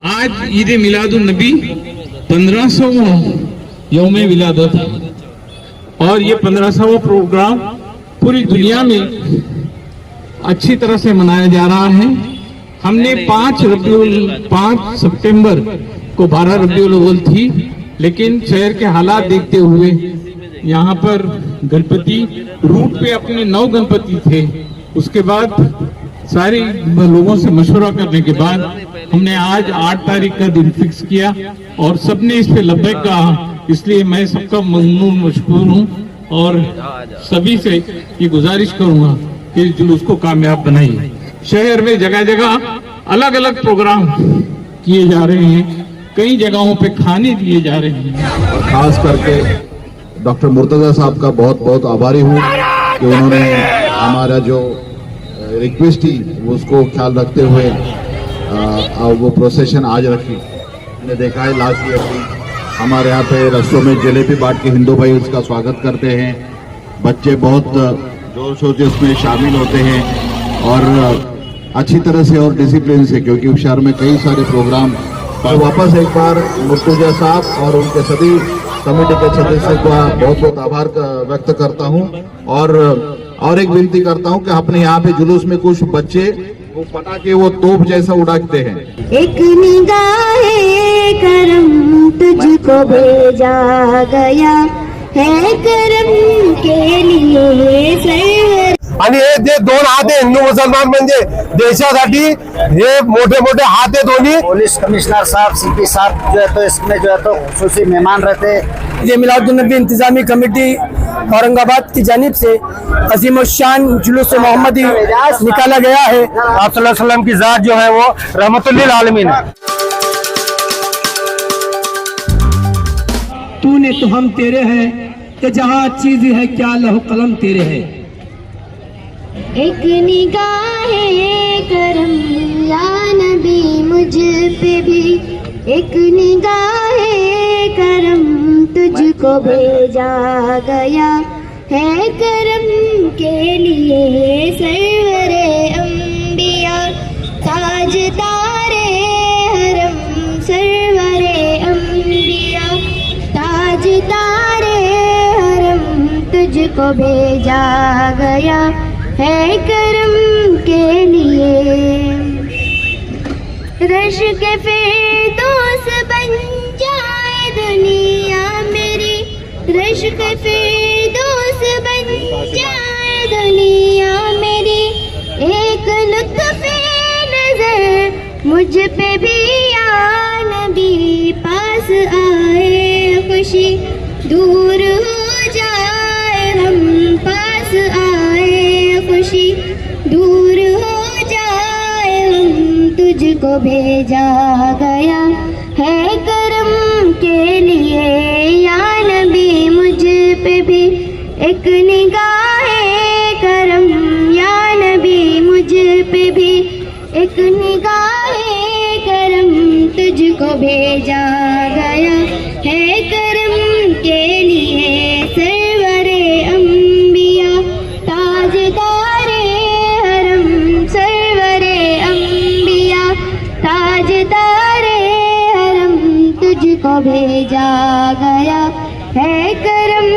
आज ईद मिलादुन नबी 1500वां यौम विलादत है और ये 1500वां प्रोग्राम पूरी दुनिया में अच्छी तरह से मनाया जा रहा है। हमने 5 सितंबर को 12 रबीउल अव्वल थी, लेकिन शहर के हालात देखते हुए यहाँ पर गणपति रूट पे अपने 9 गणपति थे। उसके बाद सारे लोगों से मशवरा करने के बाद हमने आज 8 तारीख का दिन फिक्स किया और सबने इस पे लब्बैक कहा। इसलिए मैं सबका ममनून मशकूर हूँ और सभी से ये गुजारिश करूंगा कि इस जुलूस को कामयाब बनाइए। शहर में जगह जगह अलग अलग प्रोग्राम किए जा रहे हैं, कई जगहों पे खाने दिए जा रहे हैं। खास करके डॉक्टर मुर्तजा साहब का बहुत बहुत आभारी हूँ कि उन्होंने हमारा जो रिक्वेस्ट थी उसको ख्याल रखते हुए वो प्रोसेशन आज रखी। मैंने देखा है लास्ट ईयर भी हमारे यहाँ पे रस्तों में जलेबी बांट के हिंदू भाई उसका स्वागत करते हैं। बच्चे बहुत जोर शोर से उसमें शामिल होते हैं और अच्छी तरह से और डिसिप्लिन से, क्योंकि शहर में कई सारे प्रोग्राम। तो वापस एक बार मुर्तजा साहब और उनके सभी कमेटी के सदस्यों का बहुत बहुत आभार व्यक्त करता हूँ और एक विनती करता हूँ कि अपने यहाँ पे जुलूस में कुछ बच्चे वो पटाखे वो तोप जैसा उड़ाते हैं। एक निगाहे करम तुझको भेजा गया है करम के लिए सर्वर। आणि हे जे 2 हात आहे हिंदू मुसलमान म्हणजे देशासाठी हे मोठे मोठे हात है दोन्ही। पुलिस कमिश्नर साहब सीपी साहब जो है तो इसमें जो है तो खुसूसी मेहमान रहते। ये मिलादुन नबी इंतजामी कमेटी औरंगाबाद की जानिब से अजीम शान जुलूस मोहम्मदी निकाला गया है। आप सल्लल्लाहु अलैहि वसल्लम की जात जो है वो रहमतुल लिल आलमीन है। तूने तो हम तेरे हैं कि जहाँ चीज है क्या लहू कलम तेरे है। एक निगाहे करम या नबी मुझ पे भी, एक निगाहे करम तुझको भेजा गया है करम के लिए सरवरे अंबिया ताजदारे हरम सरवरे अंबिया ताजदारे हरम तुझको भेजा गया है करम के लिए। रश के फिरदौस बन जाए दुनिया मेरी, रश के फिरदौस बन जाए दुनिया मेरी। एक लुत्फ़े नजर मुझ पे भी या नबी पास आए, खुशी दूर हो जाए हम पास आए, खुशी दूर हो जाए हम तुझको भेजा गया है करम के लिए। या नबी मुझ पे भी एक निगाहे करम, या नबी मुझ पे भी एक निगाहे करम तुझको भेजा गया है करम के लिए। सरवरे अंबिया ताजदारे हरम सरवरे अंबिया ताजदारे हरम तुझको भेजा गया है करम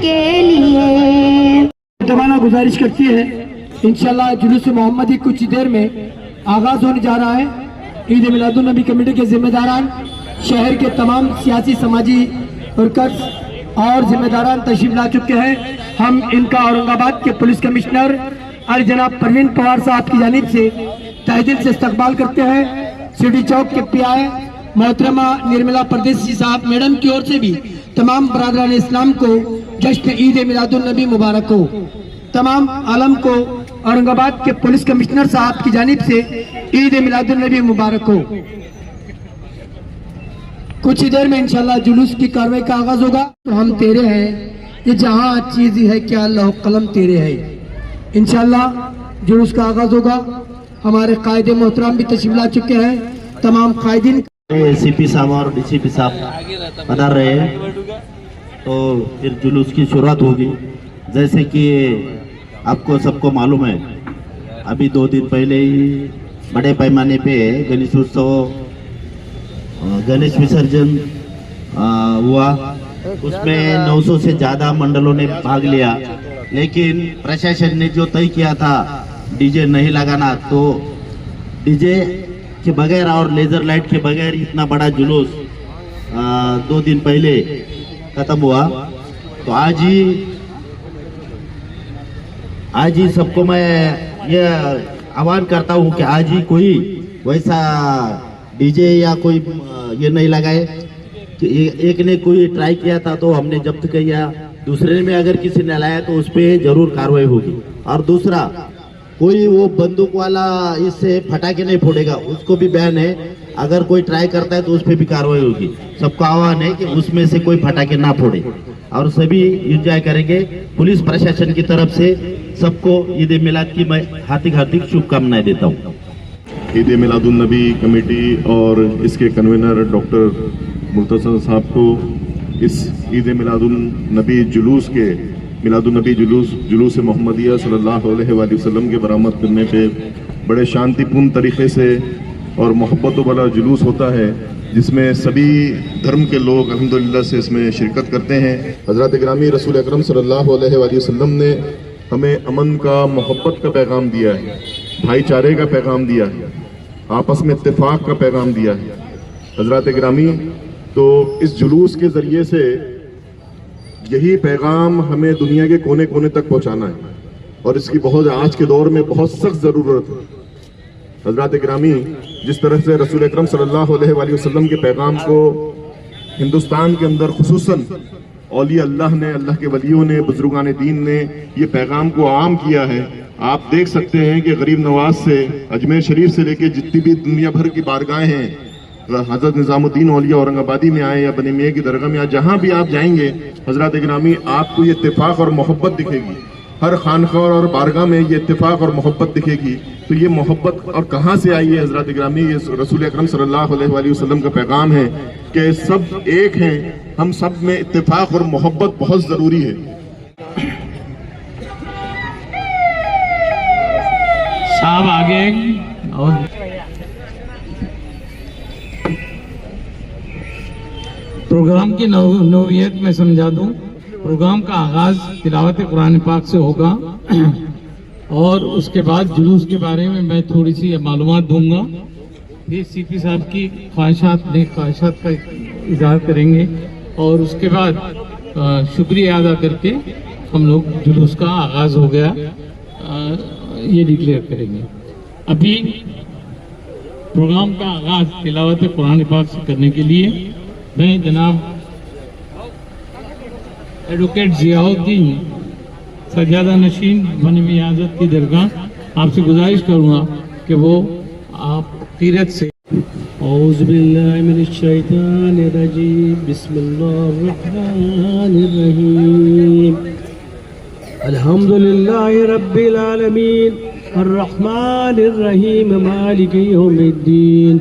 के लिए। तमाना गुजारिश करती है इंशाल्लाह जुलूस मोहम्मदी कुछ देर में आगाज होने जा रहा है। ईद मिलादुन नबी कमेटी के जिम्मेदारान, शहर के तमाम सियासी समाजी वर्कर्स और जिम्मेदारान तशरीफ ला चुके हैं। हम इनका औरंगाबाद के पुलिस कमिश्नर और जनाब परवीन पवार साहब की जानिब से तहे दिल से इस्तकबाल करते हैं। सिटी चौक के पीआई मोहतरमा निर्मला परदेसी साहब मैडम की ओर से भी तमाम बरादरान इस्लाम को जश्न ईद मिलादुन नबी मुबारक हो। तमाम आलम को औरंगाबाद के पुलिस कमिश्नर साहब की जानिब से ईद मिलादुन नबी मुबारक हो। कुछ ही देर में इंशाल्लाह जुलूस की कार्रवाई का आगाज होगा। तो हम तेरे हैं ये जहाँ चीज है क्या लहू कलम तेरे है। इंशाल्लाह जुलूस का आगाज होगा। हमारे कायदे मोहतरम भी तशरीफ ला चुके हैं। तमाम कायदीन सीपी साहब और डीसीपी साहब पधार रहे हैं तो फिर जुलूस की शुरुआत होगी। जैसे कि आपको सबको मालूम है, अभी 2 दिन पहले ही बड़े पैमाने पे गणेश उत्सव गणेश विसर्जन हुआ, उसमें 900 से ज़्यादा मंडलों ने भाग लिया, लेकिन प्रशासन ने जो तय किया था डीजे नहीं लगाना, तो डीजे के बगैर और लेजर लाइट के बगैर इतना बड़ा जुलूस 2 दिन पहले खत्म हुआ। तो आज ही सबको मैं ये आह्वान करता हूँ कि आज ही कोई वैसा डीजे या कोई ये नहीं लगाए कि एक ने कोई ट्राई किया था तो हमने जब्त किया, दूसरे में अगर किसी ने लाया तो उस पर जरूर कार्रवाई होगी। और दूसरा, कोई वो बंदूक वाला इससे फटाके नहीं फोड़ेगा, उसको भी बैन है। अगर कोई ट्राई करता है तो उस पर भी कार्रवाई होगी। सबको आह्वान है कि उसमें से कोई फटाके ना फोड़े और सभी एंजॉय करेंगे। पुलिस प्रशासन की तरफ से सबको ईद मिलाद की मैं हार्दिक शुभकामनाएं देता हूँ। ईद मिलादुन नबी कमेटी और इसके कन्वीनर डॉक्टर मुर्तज़ा साहब को इस ईद मिलादुन नबी जुलूस के मिलादुन नबी जुलूस मोहम्मदिया सल्लल्लाहु अलैहि वसल्लम के बरामद करने पे बड़े शांतिपूर्ण तरीके से और मोहब्बत वाला जुलूस होता है, जिसमें सभी धर्म के लोग अल्हम्दुलिल्लाह से इसमें शिरकत करते हैं। हज़रत ग्रामी रसूल अकरम सल्लल्लाहु अलैहि वसल्लम ने हमें अमन का, मोहब्बत का पैगाम दिया है, भाईचारे का पैगाम दिया है, आपस में इत्तेफाक का पैगाम दिया है। हज़रत ग्रामी, तो इस जुलूस के ज़रिए से यही पैगाम हमें दुनिया के कोने कोने तक पहुंचाना है और इसकी बहुत आज के दौर में बहुत सख्त ज़रूरत है। हज़रत ग्रामी, जिस तरह से रसूल अकरम सल्लल्लाहु अलैहि वसल्लम के पैगाम को हिंदुस्तान के अंदर खुसूसन औलिया अल्लाह ने, अल्लाह के वलियों ने, बुजुर्गान दीन ने ये पैगाम को आम किया है। आप देख सकते हैं कि गरीब नवाज से अजमेर शरीफ से लेके जितनी भी दुनिया भर की बारगाहें हैं, हज़रत निज़ामुद्दीन औलिया औरंगाबादी में आए या बनी मियां की दरगाह में, जहां भी आप जाएंगे हज़रत ग्रामी, आपको ये इत्तेफाक और मोहब्बत दिखेगी। हर खानखा और बारगाह में ये इत्तेफाक और मोहब्बत दिखेगी। तो ये मोहब्बत और कहाँ से आई है हज़रत ग्रामी? ये रसूल अकरम सल्लल्लाहु अलैहि वसल्लम का पैगाम है कि सब एक हैं, हम सब में इत्तेफाक और मोहब्बत बहुत ज़रूरी है। साहब आगे और प्रोग्राम की नौइयत में समझा दूं। प्रोग्राम का आगाज तिलावत कुरान पाक से होगा और उसके बाद जुलूस के बारे में मैं थोड़ी सी मालूमात दूंगा। फिर सीपी साहब की ख्वाहिशात का इजहार करेंगे और उसके बाद शुक्रिया अदा करके हम लोग जुलूस का आगाज हो गया ये डिक्लेयर करेंगे। अभी प्रोग्राम का आगाज तिलावत कुरान पाक से करने के लिए मैं जनाब एडवोकेट जियाउद्दीन सज्जादा नशीन बनी मियाज़त की दरगाह आपसे गुजारिश करूँगा कि वो आप तीरथ से औज़ु बिल्लाहि मिनश शैतानिर रजीम, बिस्मिल्लाहिर रहमानिर रहीम, अल्हम्दुलिल्लाहि रब्बिल आलमीन, अर्रहमानिर रहीम, मालिकि यौमिद्दीन,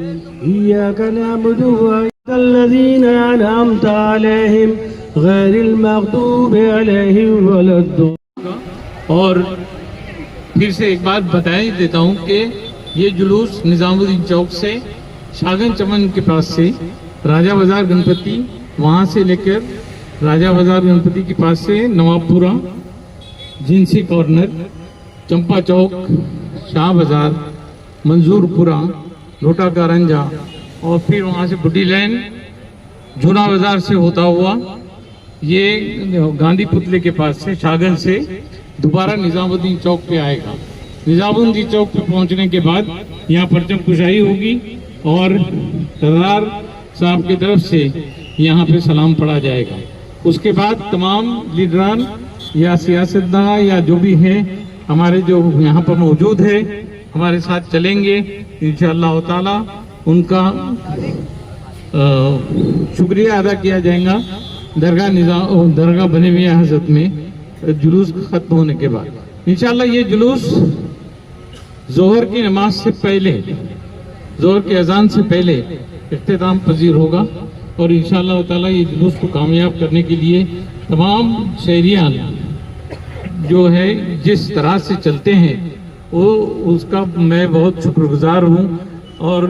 इय्याका नअबुदु व इय्याका अनअमत अलैहिम गैरिल मग़दूबि अलैहिम वलद्दॉल्लीन। और फिर से एक बात बता ही देता हूँ कि ये जुलूस निज़ामुद्दीन चौक से शागन चमन के पास से राजा बाजार गणपति, वहाँ से लेकर राजा बाजार गणपति के पास से नवाबपुरा, जिनसी कॉर्नर, चंपा चौक, शाह बाजार, मंजूरपुरा, लोटा कारंजा और फिर वहाँ से बुड्डी लैन, जूना बाजार से होता हुआ ये गांधी पुतले के पास से शागन से दोबारा निज़ामुद्दीन चौक पे आएगा। निज़ामुद्दीन चौक पे पहुंचने के बाद यहाँ परचम कुशाई होगी और सरदार साहब की तरफ से यहाँ पे सलाम पढ़ा जाएगा। उसके बाद तमाम लीडरान या सियासतदान या जो भी हैं हमारे जो यहाँ पर मौजूद है हमारे साथ चलेंगे इंशाअल्लाह ताला। उनका शुक्रिया अदा किया जाएगा दरगाह बने हुए हजरत में जुलूस खत्म होने के बाद। इंशाअल्लाह ये जुलूस जोहर की नमाज से पहले, जोहर की अजान से पहले इख्तिताम पजीर होगा और इंशाअल्लाह ताला ये जुलूस को कामयाब करने के लिए तमाम शहरियान जो है जिस तरह से चलते हैं वो उसका मैं बहुत शुक्रगुजार हूँ और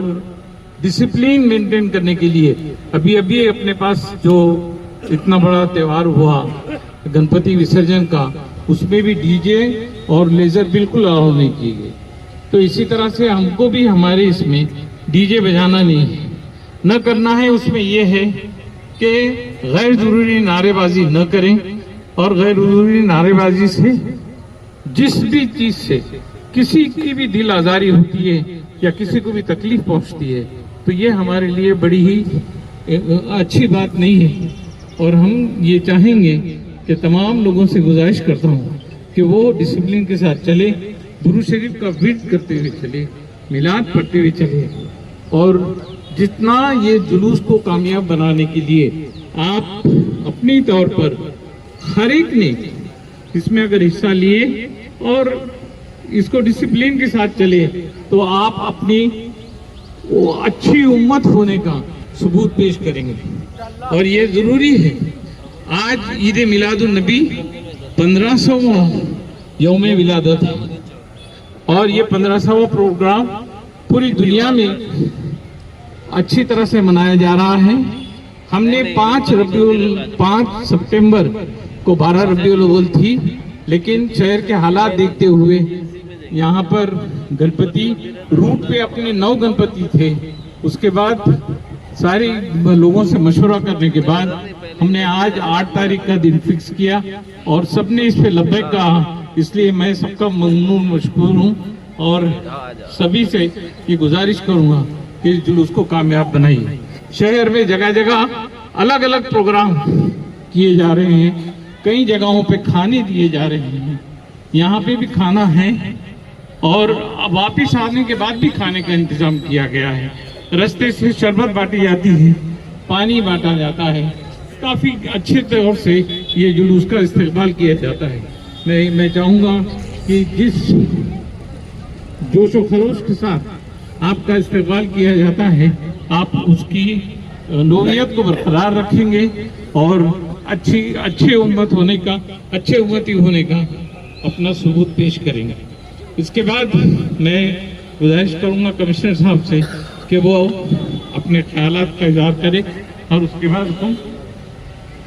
डिसिप्लिन मेंटेन करने के लिए अभी अभी अपने पास जो इतना बड़ा त्योहार हुआ गणपति विसर्जन का, उसमें भी डीजे और लेजर बिल्कुल अलाउ नहीं किए गए। तो इसी तरह से हमको भी हमारे इसमें डीजे बजाना नहीं है, न करना है। उसमें यह है कि गैर जरूरी नारेबाजी न करें, और गैर जरूरी नारेबाजी से जिस भी चीज से किसी की भी दिल आजारी होती है या किसी को भी तकलीफ पहुंचती है, तो ये हमारे लिए बड़ी ही अच्छी बात नहीं है। और हम ये चाहेंगे कि तमाम लोगों से गुजारिश करता हूँ कि वो डिसिप्लिन के साथ चले, गुरु शरीफ का विर्द करते हुए चले, मिलाद पढ़ते हुए चले, और जितना ये जुलूस को कामयाब बनाने के लिए आप अपनी तौर पर हर एक ने इसमें अगर हिस्सा लिए और इसको डिसिप्लिन के साथ चले, तो आप अपनी वो अच्छी उम्मत होने का सबूत पेश करेंगे। और ये जरूरी है। आज ईद मिलादुन नबी 1500वां यौम विलादत है, और ये 1500वां प्रोग्राम पूरी दुनिया में अच्छी तरह से मनाया जा रहा है। हमने 5 सितंबर को 12 रबीउल अव्वल थी, लेकिन शहर के हालात देखते हुए यहाँ पर गणपति रूट पे अपने 9 गणपति थे। उसके बाद सारे लोगों से मशवरा करने के बाद हमने आज 8 तारीख का दिन फिक्स किया, और सबने इस पे लब्बैक कहा। इसलिए मैं सबका ममनून मशकूर हूँ, और सभी से ये गुजारिश करूँगा कि इस जुलूस को कामयाब बनाइए। शहर में जगह जगह अलग अलग प्रोग्राम किए जा रहे हैं, कई जगहों पे खाने दिए जा रहे हैं। यहाँ पे भी खाना है, और वापिस आने के बाद भी खाने का इंतजाम किया गया है। रास्ते से शरबत बांटी जाती है, पानी बांटा जाता है, काफी अच्छे तौर से ये जुलूस का इस्तेमाल किया जाता है। मैं चाहूँगा कि जिस जोश और खरोश के साथ आपका इस्तेमाल किया जाता है, आप उसकी नौइयत को बरकरार रखेंगे, और अच्छे उम्मती होने का अपना सबूत पेश करेंगे। इसके बाद मैं गुजारिश करूंगा कमिश्नर साहब से कि वो अपने ख्यालात का इज़हार करें, और उसके बाद हम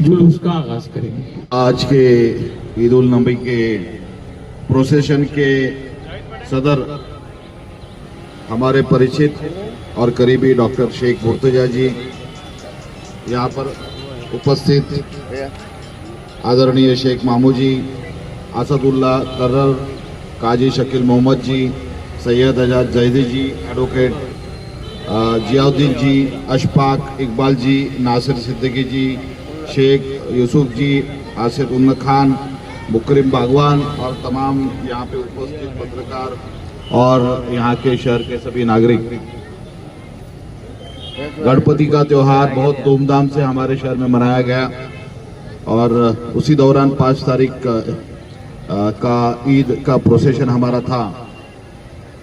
जुलूस का आगाज करेंगे। आज के ईद उल नबी के प्रोसेशन के सदर हमारे परिचित और करीबी डॉक्टर शेख मुर्तजा जी यहाँ पर उपस्थित, आदरणीय शेख मामू जी, असदुल्ला कर्रर, काजी शकील मोहम्मद जी, सैयद आजाद जैदी जी, एडवोकेट जियाउद्दीन जी, अशफाक इकबाल जी, नासिर सिद्दीकी जी, शेख यूसुफ जी, आसिफ उन्ना खान, मुकरिम बागवान, और तमाम यहाँ पे उपस्थित पत्रकार और यहाँ के शहर के सभी नागरिक। गणपति का त्योहार बहुत धूमधाम से हमारे शहर में मनाया गया, और उसी दौरान 5 तारीख का ईद का प्रोसेशन हमारा था।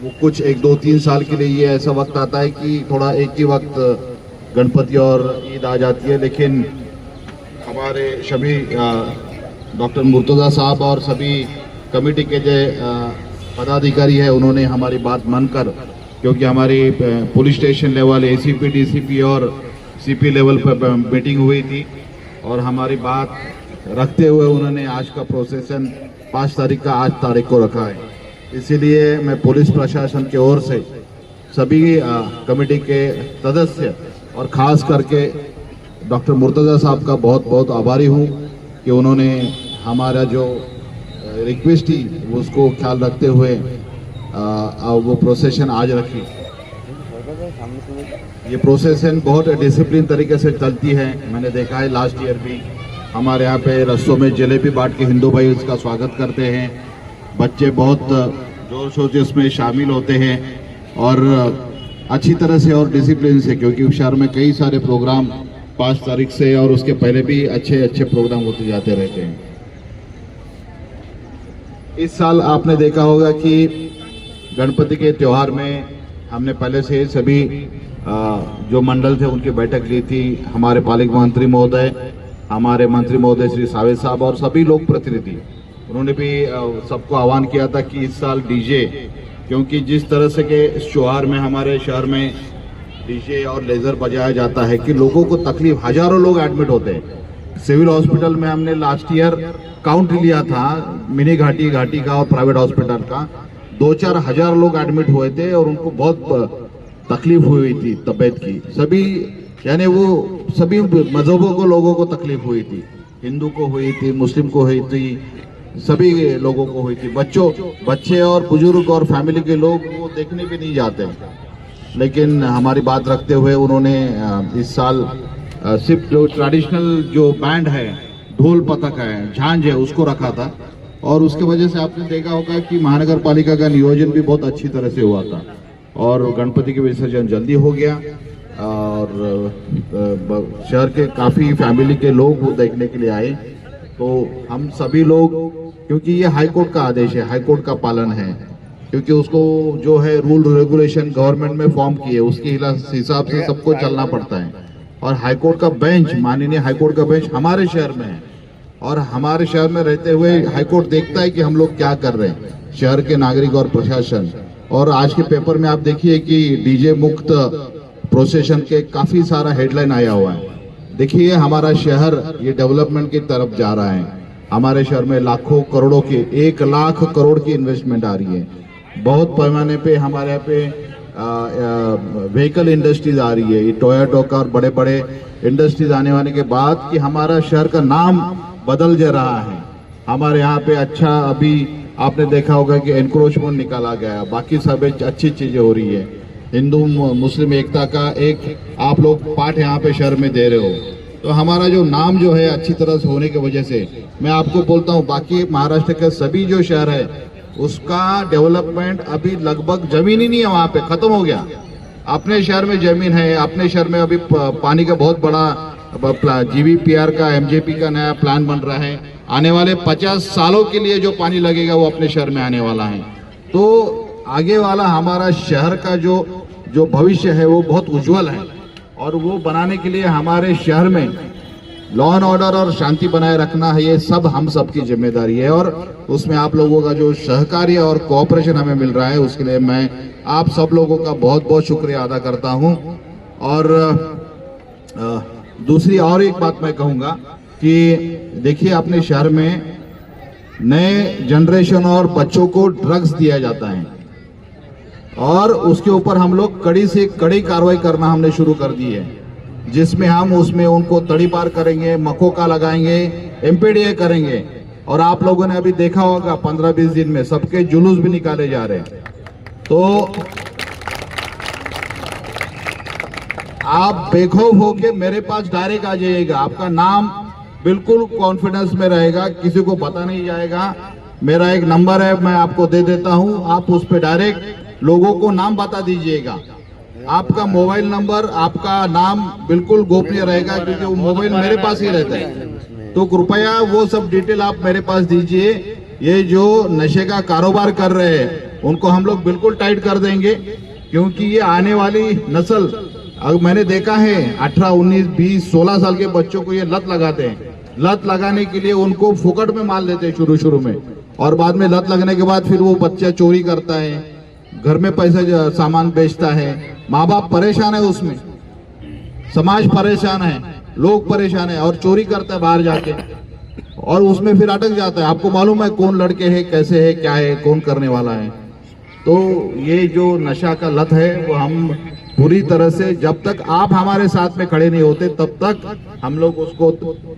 वो कुछ 1, 2, 3 साल के लिए ये ऐसा वक्त आता है कि थोड़ा एक ही वक्त गणपति और ईद आ जाती है, लेकिन हमारे सभी डॉक्टर मुर्तज़ा साहब और सभी कमेटी के जो पदाधिकारी है, उन्होंने हमारी बात मानकर, क्योंकि हमारी police station level ACP, DCP और सीपी लेवल पर मीटिंग हुई थी, और हमारी बात रखते हुए उन्होंने आज का प्रोसेशन 5 तारीख का 8 तारीख को रखा है। इसीलिए मैं पुलिस प्रशासन की ओर से सभी कमेटी के सदस्य और ख़ास करके डॉक्टर मुर्तज़ा साहब का बहुत बहुत आभारी हूँ कि उन्होंने हमारा जो रिक्वेस्ट थी उसको ख्याल रखते हुए वो प्रोसेशन आज रखी। ये प्रोसेशन बहुत डिसिप्लिन तरीके से चलती है। मैंने देखा है लास्ट ईयर भी हमारे यहाँ पे रस्तों में जलेबी बांट के हिंदू भाई उसका स्वागत करते हैं। बच्चे बहुत जोर शोर से उसमें शामिल होते हैं, और अच्छी तरह से और डिसिप्लिन से, क्योंकि शहर में कई सारे प्रोग्राम 5 तारीख से और उसके पहले भी अच्छे प्रोग्राम होते जाते रहते हैं। इस साल आपने देखा होगा कि गणपति के त्यौहार में हमने पहले से सभी जो मंडल थे उनकी बैठक ली थी। हमारे पालिक मंत्री महोदय, हमारे मंत्री महोदय श्री सावे साहब और सभी लोग प्रतिनिधि, उन्होंने भी सबको आह्वान किया था कि इस साल डीजे, क्योंकि जिस तरह से के इस त्योहार में हमारे शहर में डीजे और लेजर बजाया जाता है कि लोगों को तकलीफ, हजारों लोग एडमिट होते हैं। सिविल हॉस्पिटल में हमने लास्ट ईयर काउंट लिया था, मिनी घाटी का और प्राइवेट हॉस्पिटल का, 2-4 हजार लोग एडमिट हुए थे और उनको बहुत तकलीफ हुई थी तबीयत की। सभी यानी वो सभी मजहबों को लोगों को तकलीफ हुई थी, हिंदू को हुई थी, मुस्लिम को हुई थी, सभी लोगों को हुई थी। बच्चे और बुजुर्ग और फैमिली के लोग वो देखने भी नहीं जाते, लेकिन हमारी बात रखते हुए उन्होंने इस साल सिर्फ जो ट्रेडिशनल जो बैंड है, ढोल पतक है, झांझ है, उसको रखा था। और उसके वजह से आपने देखा होगा कि महानगर पालिका का नियोजन भी बहुत अच्छी तरह से हुआ था और गणपति के विसर्जन जल्दी हो गया और शहर के काफी फैमिली के लोग वो देखने के लिए आए। तो हम सभी लोग, क्योंकि ये हाईकोर्ट का आदेश है, हाईकोर्ट का पालन है, क्योंकि उसको जो है रूल रेगुलेशन गवर्नमेंट में फॉर्म किए, उसके हिसाब से सबको चलना पड़ता है। और हाईकोर्ट का बेंच, माननीय हाईकोर्ट का बेंच हमारे शहर में है और हमारे शहर में रहते हुए हाईकोर्ट देखता है कि हम लोग क्या कर रहे हैं, शहर के नागरिक और प्रशासन। और आज के पेपर में आप देखिए कि डीजे मुक्त प्रोसेशन के काफी सारा हेडलाइन आया हुआ है। देखिए हमारा शहर ये डेवलपमेंट की तरफ जा रहा है। हमारे शहर में लाखों करोड़ों की, 1 लाख करोड़ की इन्वेस्टमेंट आ रही है। बहुत पैमाने पे हमारे यहाँ पे व्हीकल इंडस्ट्रीज आ रही है, ये टोयोटा का और बड़े बड़े इंडस्ट्रीज आने वाले के बाद कि हमारा शहर का नाम बदल जा रहा है। हमारे यहाँ पे अच्छा, अभी आपने देखा होगा कि एनक्रोचमेंट निकाला गया, बाकी सब अच्छी चीजें हो रही है। हिंदू मुस्लिम एकता का एक आप लोग पाठ यहाँ पे शहर में दे रहे हो, तो हमारा जो नाम जो है अच्छी तरह से होने की वजह से मैं आपको बोलता हूँ, बाकी महाराष्ट्र के सभी जो शहर है उसका डेवलपमेंट अभी लगभग जमीन ही नहीं है, वहां पे खत्म हो गया। अपने शहर में जमीन है, अपने शहर में अभी पानी का बहुत बड़ा जीवीपीआर का, एमजेपी का नया प्लान बन रहा है। आने वाले 50 सालों के लिए जो पानी लगेगा वो अपने शहर में आने वाला है। तो आगे वाला हमारा शहर का जो भविष्य है वो बहुत उज्जवल है और वो बनाने के लिए हमारे शहर में लॉ एंड ऑर्डर और शांति बनाए रखना है, ये सब हम सब की जिम्मेदारी है। और उसमें आप लोगों का जो सहकार्य और कोऑपरेशन हमें मिल रहा है उसके लिए मैं आप सब लोगों का बहुत बहुत शुक्रिया अदा करता हूं। और दूसरी और एक बात मैं कहूंगा कि देखिए अपने शहर में नए जनरेशन और बच्चों को ड्रग्स दिया जाता है और उसके ऊपर हम लोग कड़ी से कड़ी कार्रवाई करना हमने शुरू कर दी है, जिसमें हम उसमें उनको तड़ी पार करेंगे, मकोका लगाएंगे, एमपीडीए करेंगे। और आप लोगों ने अभी देखा होगा 15-20 दिन में सबके जुलूस भी निकाले जा रहे हैं। तो आप बेखौफ होके मेरे पास डायरेक्ट आ जाइएगा, आपका नाम बिल्कुल कॉन्फिडेंस में रहेगा, किसी को पता नहीं जाएगा। मेरा एक नंबर है, मैं आपको दे देता हूं, आप उस पर डायरेक्ट लोगों को नाम बता दीजिएगा। आपका मोबाइल नंबर, आपका नाम बिल्कुल गोपनीय रहेगा, क्योंकि वो मोबाइल मेरे पास ही रहता है। तो कृपया वो सब डिटेल आप मेरे पास दीजिए। ये जो नशे का कारोबार कर रहे हैं उनको हम लोग बिल्कुल टाइट कर देंगे, क्योंकि ये आने वाली नस्ल, अब मैंने देखा है 18, 19, 20, 16 साल के बच्चों को ये लत लगाते हैं। लत लगाने के लिए उनको फुकट में माल देते हैं शुरू में, और बाद में लत लगने के बाद फिर वो बच्चा चोरी करता है, घर में पैसा सामान बेचता है, माँ बाप परेशान है, उसमें समाज परेशान है, लोग परेशान है, और चोरी करता है बाहर जाके और उसमें फिर अटक जाता है। आपको मालूम है कौन लड़के हैं, कैसे है, क्या है, कौन करने वाला है। तो ये जो नशा का लत है वो हम पूरी तरह से, जब तक आप हमारे साथ में खड़े नहीं होते तब तक हम लोग उसको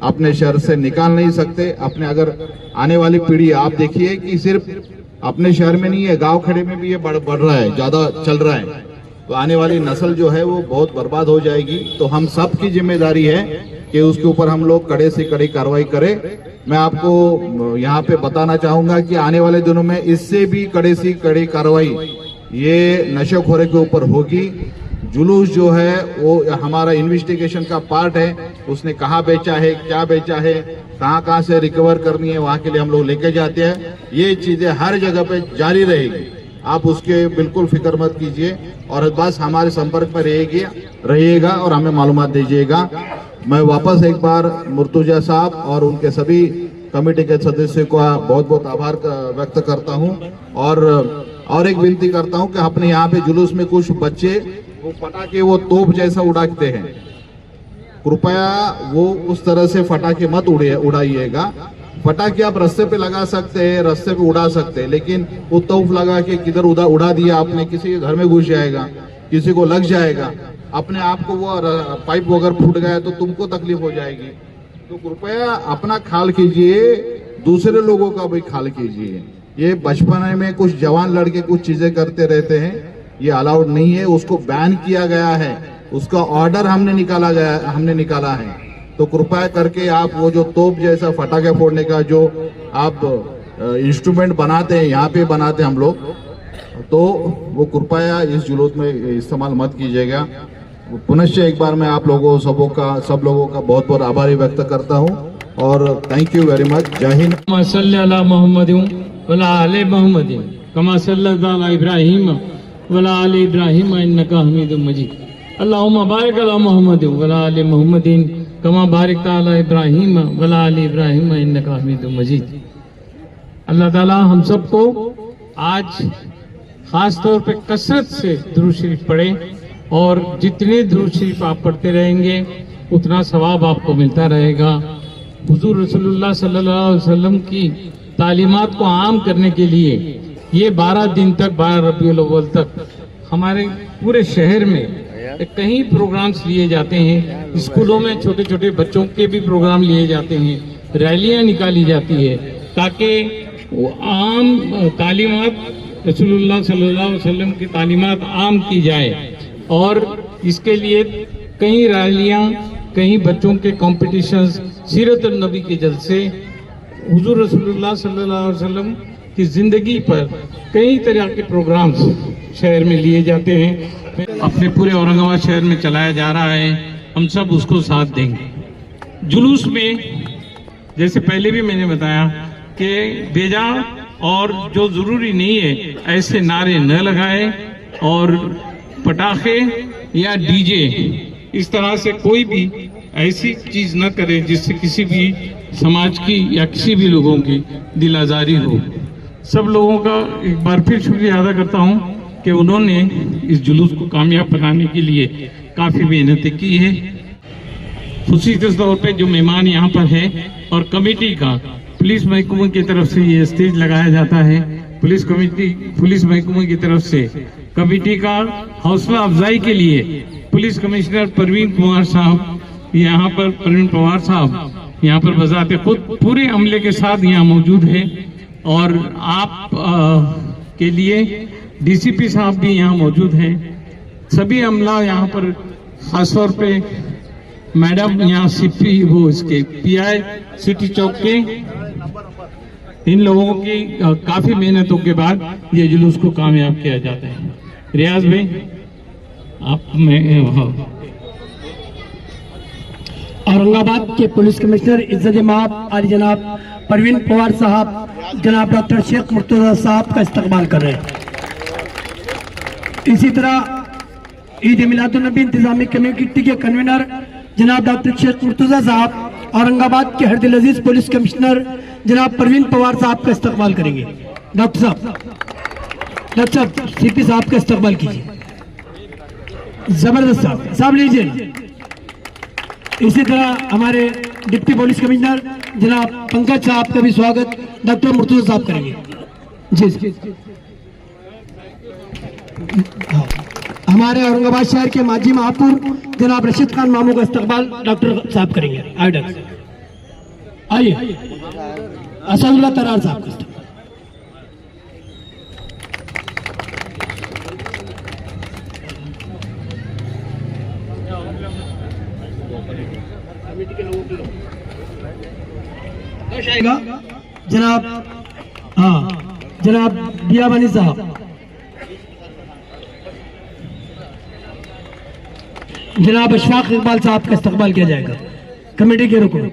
अपने शहर से निकाल नहीं सकते। अपने अगर आने वाली पीढ़ी, आप देखिए कि सिर्फ अपने शहर में नहीं है, गांव खड़े में भी ये बढ़ रहा है, ज्यादा चल रहा है। तो आने वाली नस्ल जो है वो बहुत बर्बाद हो जाएगी। तो हम सब की जिम्मेदारी है कि उसके ऊपर हम लोग कड़े से कड़ी कार्रवाई करें। मैं आपको यहाँ पे बताना चाहूंगा कि आने वाले दिनों में इससे भी कड़े से कड़ी कार्रवाई ये नशेखोरी के ऊपर होगी। जुलूस जो है वो हमारा इन्वेस्टिगेशन का पार्ट है, उसने कहाँ बेचा है, क्या बेचा है, कहाँ से रिकवर करनी है, वहां के लिए हम लोग लेके जाते हैं। ये चीजें हर जगह पे जारी रहेगी, आप उसके बिल्कुल फिक्र मत कीजिए और बस हमारे संपर्क में रहिएगा और हमें मालूमात दीजिएगा। मैं वापस एक बार मुर्तुजा साहब और उनके सभी कमेटी के सदस्यों का बहुत बहुत आभार व्यक्त करता हूं और एक विनती करता हूं कि अपने यहाँ पे जुलूस में कुछ बच्चे वो पटाखे वो तोप जैसा उड़ाते हैं, कृपया वो उस तरह से पटाखे मत उड़ाइएगा। पटाखे आप रास्ते पे लगा सकते हैं, रास्ते पे उड़ा सकते हैं, लेकिन वो तोप लगा के किधर उड़ा दिया आपने, किसी के घर में घुस जाएगा, किसी को लग जाएगा, अपने आप को वो पाइप वगैरह फूट गया तो तुमको तकलीफ हो जाएगी। तो कृपया अपना ख्याल कीजिए, दूसरे लोगों का भी ख्याल कीजिए। ये बचपन में कुछ जवान लड़के कुछ चीजें करते रहते हैं, ये अलाउड नहीं है, उसको बैन किया गया है, उसका ऑर्डर हमने निकाला है। तो कृपया करके आप वो जो तोप जैसा पटाखे फोड़ने का जो आप इंस्ट्रूमेंट बनाते हैं, यहाँ पे बनाते हैं हम लोग, तो वो कृपया इस जुलूस में इस्तेमाल मत कीजिएगा। पुनश्च एक बार मैं आप लोगों सब लोगों का बहुत बहुत आभारी व्यक्त करता हूँ और थैंक यू वेरी मच। जय हिंद। सल्लल्लाहु अला मोहम्मद वला आले मोहम्मद कमा सल्लल्लाहु अला इब्राहीम वला आले इब्राहीम इन्नका हमीदुम मजीद। अल्लाहुम्मा बारिक अला मोहम्मद वला आले मोहम्मदिन कमा बारिक अला इब्राहीम वला आले इब्राहीम इन्नका हमीदुम मजीद। अल्लाह ताला हम सबको आज खास तौर पे कसरत से दुरूद शरीफ पढ़े, और जितने दुरूद शरीफ आप पढ़ते रहेंगे उतना सवाब आपको मिलता रहेगा। हुजूर रसूलुल्लाह सल्लल्लाहु अलैहि वसल्लम की तालीमात को आम करने के लिए ये 12 दिन तक, 12 रबीउल अव्वल तक हमारे पूरे शहर में कई प्रोग्राम्स लिए जाते हैं। स्कूलों में छोटे छोटे बच्चों के भी प्रोग्राम लिए जाते हैं, रैलियां निकाली जाती है, ताकि वो आम तालीमात रसूलुल्लाह सल्लल्लाहु अलैहि वसल्लम की तालीमात आम की जाए। और इसके लिए कई रैलियां, कई बच्चों के कॉम्पिटिशन्स, सीरत नबी के जलसे, हुजूर रसूलुल्लाह सल्लल्लाहु अलैहि वसल्लम की जिंदगी पर कई तरह के प्रोग्राम्स शहर में लिए जाते हैं। अपने पूरे औरंगाबाद शहर में चलाया जा रहा है, हम सब उसको साथ देंगे। जुलूस में जैसे पहले भी मैंने बताया कि बेजा और जो जरूरी नहीं है ऐसे नारे न लगाए, और पटाखे या डीजे इस तरह से कोई भी ऐसी चीज न करे जिससे किसी भी समाज की या किसी भी लोगों की दिल आजारी हो। सब लोगों का एक बार फिर शुक्रिया अदा करता हूं कि उन्होंने इस जुलूस को कामयाब बनाने के लिए काफी मेहनतें की है। खुसूसी तौर पे जो मेहमान यहाँ पर है और कमेटी का, पुलिस महकमे की तरफ से ये स्टेज लगाया जाता है, पुलिस महकमे की तरफ से कमेटी का हौसला अफजाई के लिए पुलिस कमिश्नर परवीन कुमार साहब यहाँ पर बजाते खुद पूरे अमले के साथ यहाँ मौजूद है, और आप के लिए डीसीपी साहब भी यहाँ मौजूद हैं। सभी अमला यहाँ पर, खासतौर पे मैडम यहाँ सीपी वो इसके पीआई सिटी चौक के, इन लोगों की काफी मेहनतों के बाद ये जुलूस को कामयाब किया जाता है। रियाज भाई आप में औरंगाबाद के पुलिस कमिश्नर इज्जत माब आली जनाब परवीन पवार साहब जनाब डॉक्टर शेख मुर्तजा साहब का इस्तकबाल कर रहे हैं। इसी तरह ईद मिलादुन नबी इंतजामी कमेटी के कन्वीनर जनाब डॉक्टर शेख मुर्तजा साहब औरंगाबाद के हरदिल अजीज पुलिस कमिश्नर जनाब परवीन पवार साहब का इस्तकबाल करेंगे। डॉक्टर साहब सीपी साहब का इस्तकबाल कीजिए। जबरदस्त साहब लीजिए। इसी तरह हमारे डिप्टी पुलिस कमिश्नर जनाब पंकज साहब का भी स्वागत डॉक्टर मुर्तजा साहब करेंगे। जी हमारे औरंगाबाद शहर के माजी महापुर जनाब रशीद खान मामू का इस्तकबाल डॉक्टर साहब करेंगे। आइए असदुल्लाह तरार साहब का इस्तकबाल। जनाब बियाबानी साहब, जनाब अशफाक इकबाल साहब का इस्तकबाल किया जाएगा। कमेटी के रुकन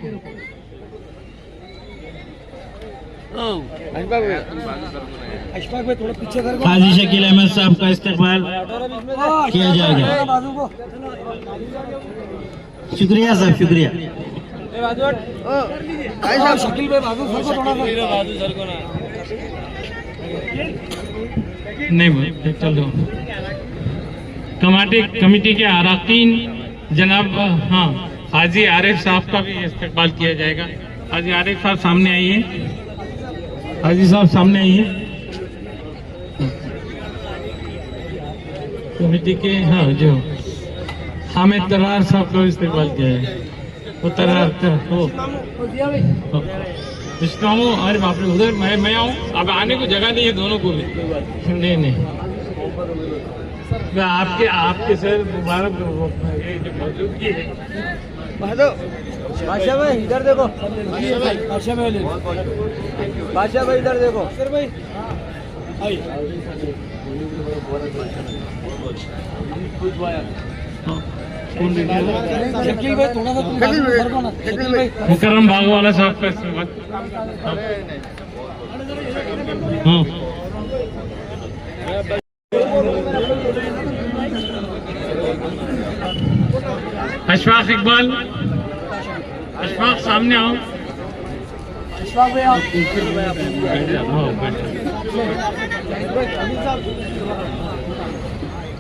हाजी शकील अहमद साहब का इस्तकबाल किया जाएगा। शुक्रिया साहब, शुक्रिया। नहीं चल दो। कमेटी के अरकान जनाब हाँ हाजी आरिफ साहब का भी इस्तकबाल किया जाएगा। हाजी आरिफ साहब सामने आइए, हाजी साहब सामने आइए। कमेटी के हाँ जो हामिद तरार साहब का इस्तकबाल किया है। वो तरार हो इस्लामो, अरे बाप रे, उधर मैं आऊँ, अब आने को जगह नहीं है दोनों को भी। नहीं आपके सर मुबारक मौजूदगी है। बादशाह भाई इधर देखो, बादशाह भाई इधर देखो सर भाई। शकील भाई थोड़ा सा मुकर्रम बागवाला साहब का इस्तेमाल। अशफाक इकबाल, अशफाक सामने आओ। अशफाक भाई आप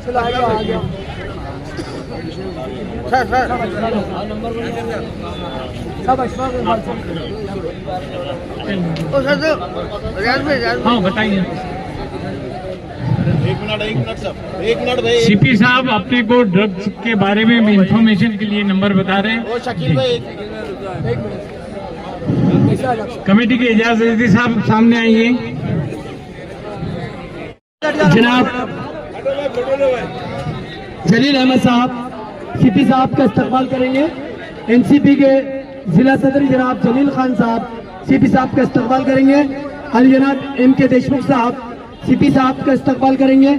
चलो आ जाओ सब अशफाक हाँ बताइए। एक मिनट भाई। सीपी साहब अपने को ड्रग्स के बारे में इंफॉर्मेशन के लिए नंबर बता रहे हैं। कमेटी के इजाजत साहब सामने आइए। जनाब जलील अहमद साहब सीपी साहब का इस्तकबाल करेंगे। एनसीपी के जिला सदर जनाब जलील खान साहब सीपी साहब का इस्तकबाल करेंगे। अली जनाब M.K. देशमुख साहब सीपी साहब का इस्तकबाल करेंगे।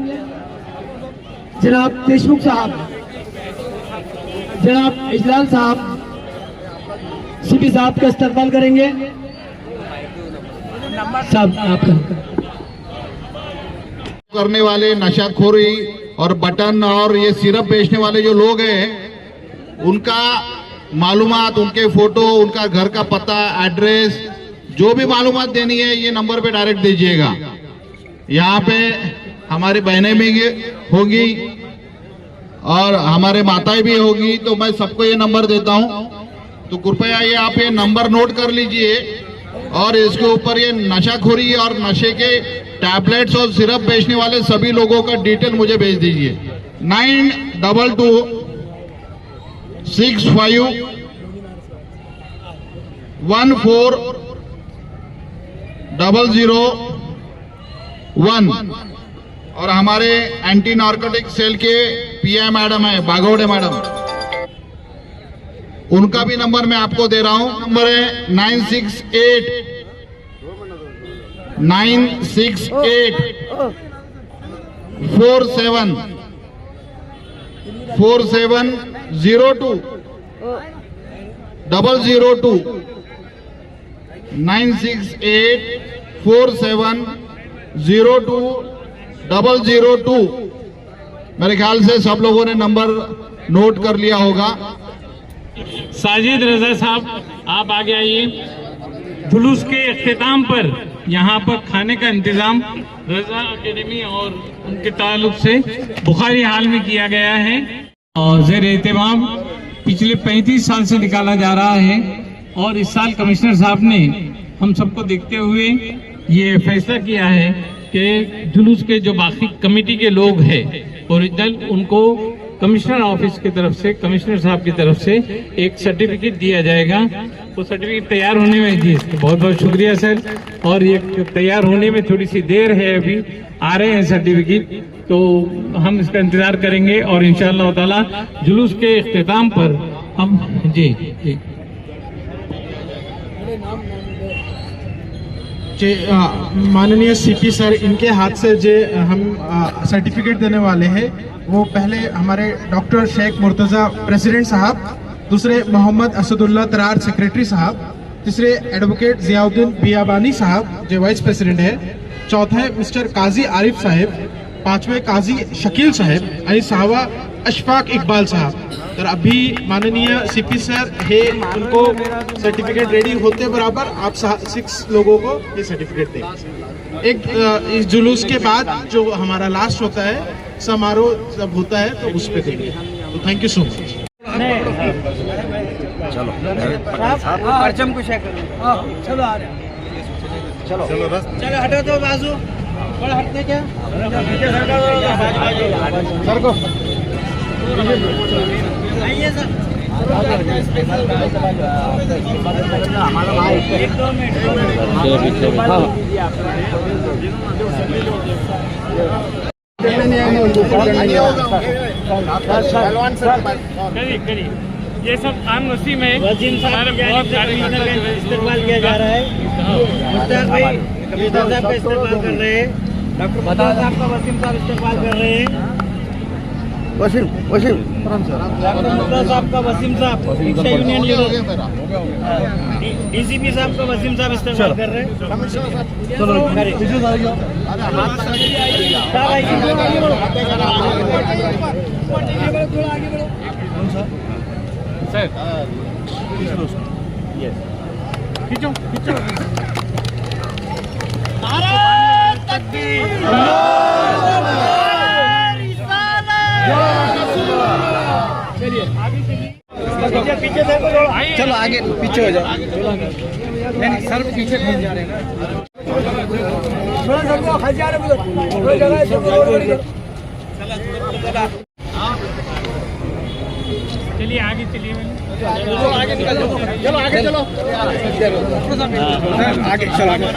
जनाब देशमुख साहब, जनाब इजलाल साहब सीपी साहब का इस्तकबाल करेंगे। साहब आपका करने वाले नशाखोरी और बटन और ये सिरप बेचने वाले जो लोग हैं, उनका मालूमात, उनके फोटो, उनका घर का पता, एड्रेस, जो भी मालूमात देनी है ये नंबर पे डायरेक्ट दीजिएगा। यहाँ पे हमारी बहनें भी होगी और हमारे माताएं भी होगी, तो मैं सबको ये नंबर देता हूँ। तो कृपया ये आप ये नंबर नोट कर लीजिए और इसके ऊपर ये नशाखोरी और नशे के टैबलेट्स और सिरप बेचने वाले सभी लोगों का डिटेल मुझे भेज दीजिए। 9265140001 और हमारे एंटी नार्कोटिक सेल के पीआई मैडम है बागोड़े मैडम, उनका भी नंबर मैं आपको दे रहा हूं। नंबर है 968474702 9684702 मेरे ख्याल से सब लोगों ने नंबर नोट कर लिया होगा। साजिद रजा साहब आप आगे आइए। जुलूस के इख्तिताम पर यहाँ पर खाने का इंतजाम रजा अकेडमी और उनके ताल्लुक से बुखारी हाल में किया गया है और ज़ेर एहतमाम पिछले 35 साल से निकाला जा रहा है। और इस साल कमिश्नर साहब ने हम सबको देखते हुए ये फैसला किया है कि जुलूस के जो बाकी कमेटी के लोग हैं ओरिजिनल, उनको कमिश्नर ऑफिस की तरफ से, कमिश्नर साहब की तरफ से एक सर्टिफिकेट दिया जाएगा। वो सर्टिफिकेट तैयार होने में जी बहुत बहुत शुक्रिया सर। और ये तैयार होने में थोड़ी सी देर है, अभी आ रहे हैं सर्टिफिकेट, तो हम इसका इंतजार करेंगे और इंशाअल्लाह ताला जुलूस के इख्तिताम पर हम जी माननीय सीपी सर, इनके हाथ से जो हम सर्टिफिकेट देने वाले हैं, वो पहले हमारे डॉक्टर शेख मुर्तज़ा प्रेसिडेंट साहब, दूसरे मोहम्मद असदुल्ला तरार सेक्रेटरी साहब, तीसरे एडवोकेट जियाउद्दीन बियाबानी साहब जो वाइस प्रेसिडेंट है, चौथे मिस्टर काजी आरिफ साहब, पांचवें काजी शकील साहब और सहावा अशफाक इकबाल साहब। तो अभी माननीय सीपी सर है, उनको सर्टिफिकेट रेडी होते बराबर आप 6 लोगों को ये सर्टिफिकेट देंगे। एक इस जुलूस के बाद जो हमारा लास्ट होता है समारोह जब होता है तो उस पर देंगे। तो थैंक यू सो मच। परचम को शेयर करो। चलो आ रहे हैं। चलो हटो तो बाजू बड़ा हटने क्या सर को आइए सर। हमारा भाई 1-2 करिए ये सब आम नसीब में वजीम साहब इस्तेमाल किया जा रहा है। मुश्ताक भाई कमिश्नर साहब का इस्तेमाल कर रहे हैं। डॉक्टर मुश्ताक साहब का वसीम साहब इस्तेमाल कर रहे हैं। वसीम डॉक्टर मुश्ताक साहब का वसीम साहब शिक्षा यूनियन डीसीपी साहब का वसीम साहब इस्तेमाल कर रहे हैं। खींचो खींचो। पीछे देखो, चलो आगे पीछे हो जाओ। नहीं सर पीछे घूम जा रहे हैं। चलिए आगे चलिए। आगे निकल जाओ। चलो आगे चलो। आगे चलो आगे।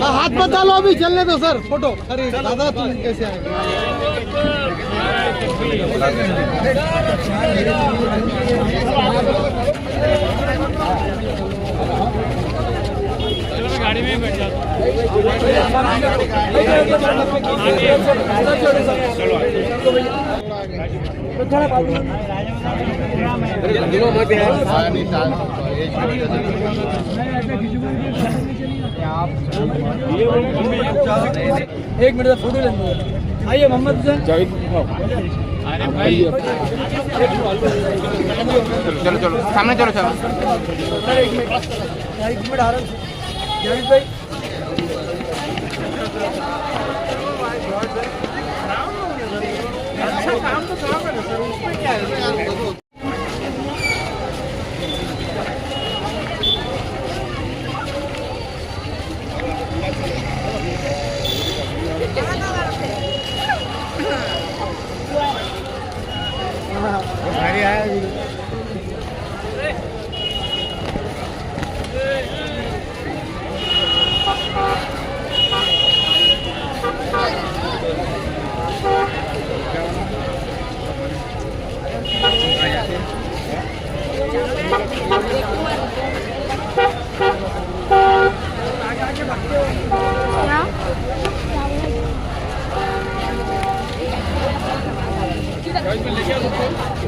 हाथ मत डालो अभी, चलने दो सर फोटो। अरे दादा तुम कैसे आए? चलो मैं गाड़ी में ही बैठ जाता एक मिनट फोटो लेंगे। आइए मोहम्मद हुसैन। अरे भाई चलो चलो सामने चलो चलो। एक मिनट आराम से जावेद भाई। अच्छा काम तो खराब है ना सर, उसमें क्या है?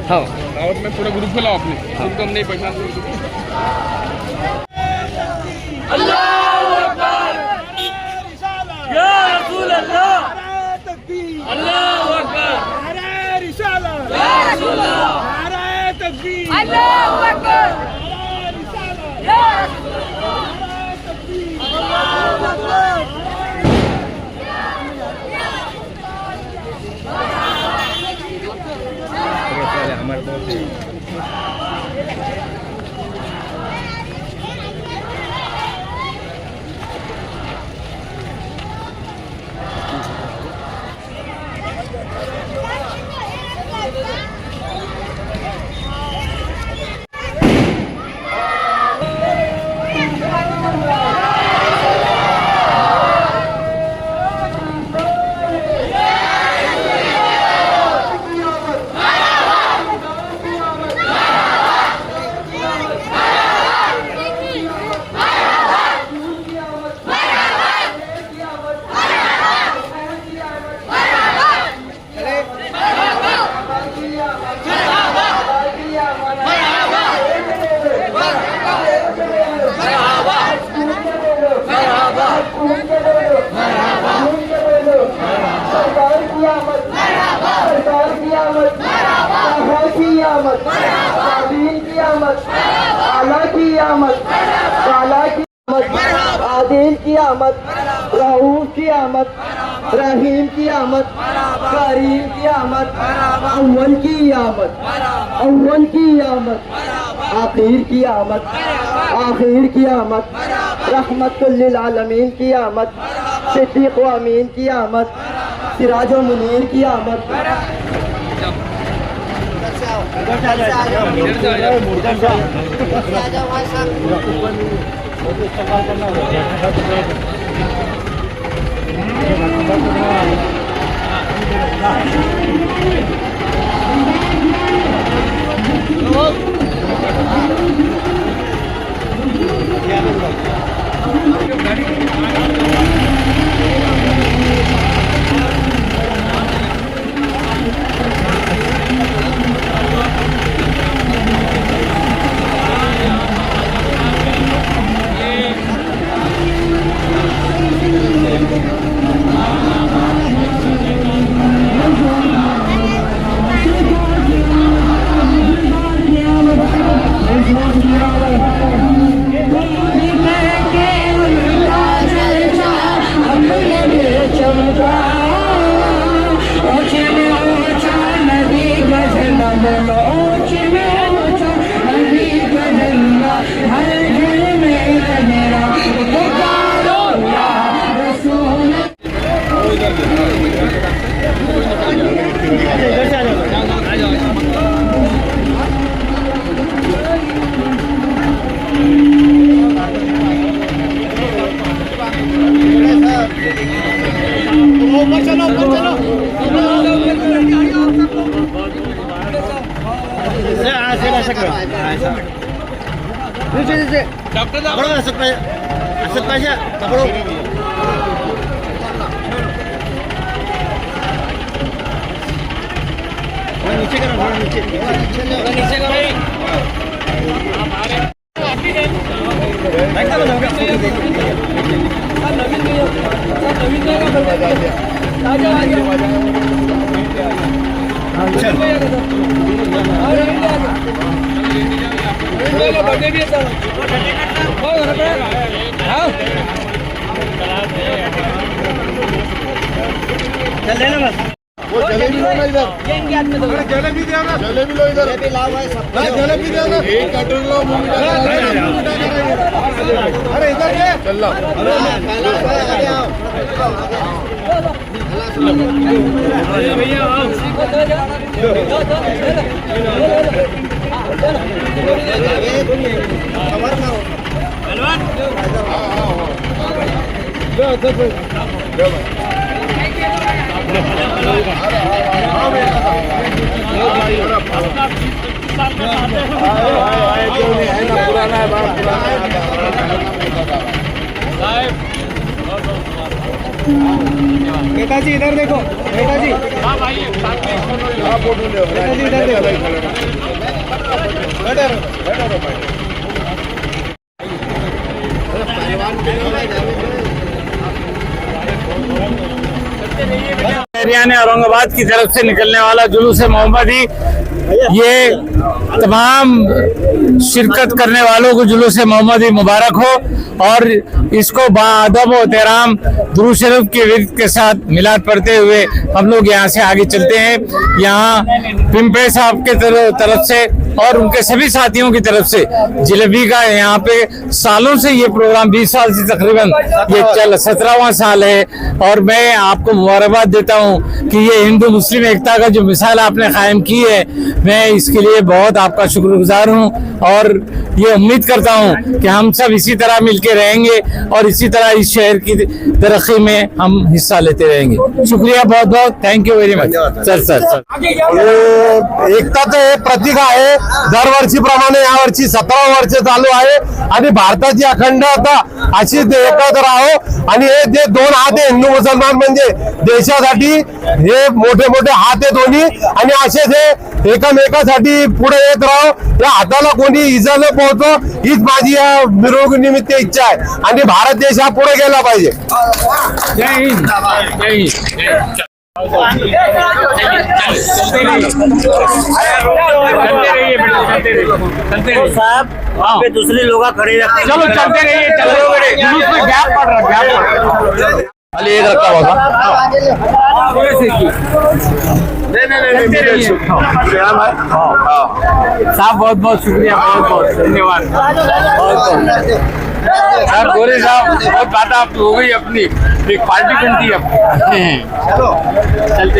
हाँ दावत में पूरा ग्रुप फैलाओ अपने, तुम नहीं पहचान। आदिल की आमद, रऊफ की आमद, रहीम की आमद, करीम की आमद, अव्वल की आमद, अव्वल की आमद, आखिर की आमद, आखिर की आमद, रहमतुल लिल आलमीन की आमद, सिद्दीक व अमीन की आमद, सिराज व मुनीर की आमद। चल लेना बस वो जलेबी लो ना इधर जलेबी दे ना जलेबी लो इधर जलेबी दे ना एक कटर लो अरे इधर ये चल लो अरे भैया आओ नेताजी इधर देखो नेताजी फोटो ले नेताजी इधर देखो हरियाणा औरंगाबाद की तरफ से निकलने वाला जुलूस मोहम्मदी, ये तमाम शिरकत करने वालों को जुलूस मोहम्मदी मुबारक हो और इसको बाअदब व एहतराम दुरूद शरीफ के विर्द के साथ मिलाद पढ़ते हुए हम लोग यहाँ से आगे चलते हैं। यहाँ पिंपे साहब के तरफ से और उनके सभी साथियों की तरफ से जलेबी का यहाँ पे सालों से ये प्रोग्राम 20 साल से तकरीबन ये 17वां साल है और मैं आपको मुबारकबाद देता हूँ कि ये हिंदू मुस्लिम एकता का जो मिसाल आपने कायम की है, मैं इसके लिए बहुत आपका शुक्रगुजार हूँ और ये उम्मीद करता हूँ कि हम सब इसी तरह मिलके रहेंगे और इसी तरह इस शहर की तरक्की में हम हिस्सा लेते रहेंगे। शुक्रिया बहुत बहुत, thank you very much sir. एकता ते प्रतीक आहे। दरवर्षीप्रमाणे यावर्षी 17 वर्ष चालू आहे आणि भारताची अखंडता अशीच एकत्र राहो आणि हे जे दोन हात आहे हिंदू मुसलमान म्हणजे देशासाठी हे मोठे मोठे हात आहे दोन्ही आणि असेच हे एकमेकासाठी पुढे येत राहो। या हाताला कोणी इजा न पोहोचो हीच माझी या मिरवणुकीनिमित्त इच्छा आहे आणि भारत देश हा पुढे गेला पाहिजे। जय हिंद, जय हिंद। चलते रहिए बेटा, चलते चलते रहिए साहब वहाँ पे दूसरे लोग खड़े रहते हैं। चलो चलते रहिए जुलूस में गैप पड़ रहा है खाली एक रखा हुआ था। साहब बहुत बहुत शुक्रिया, बहुत बहुत धन्यवाद। सर गोरे साहब बहुत बात आप हो गई अपनी, एक पार्टी बनती है अपनी। चलो चलते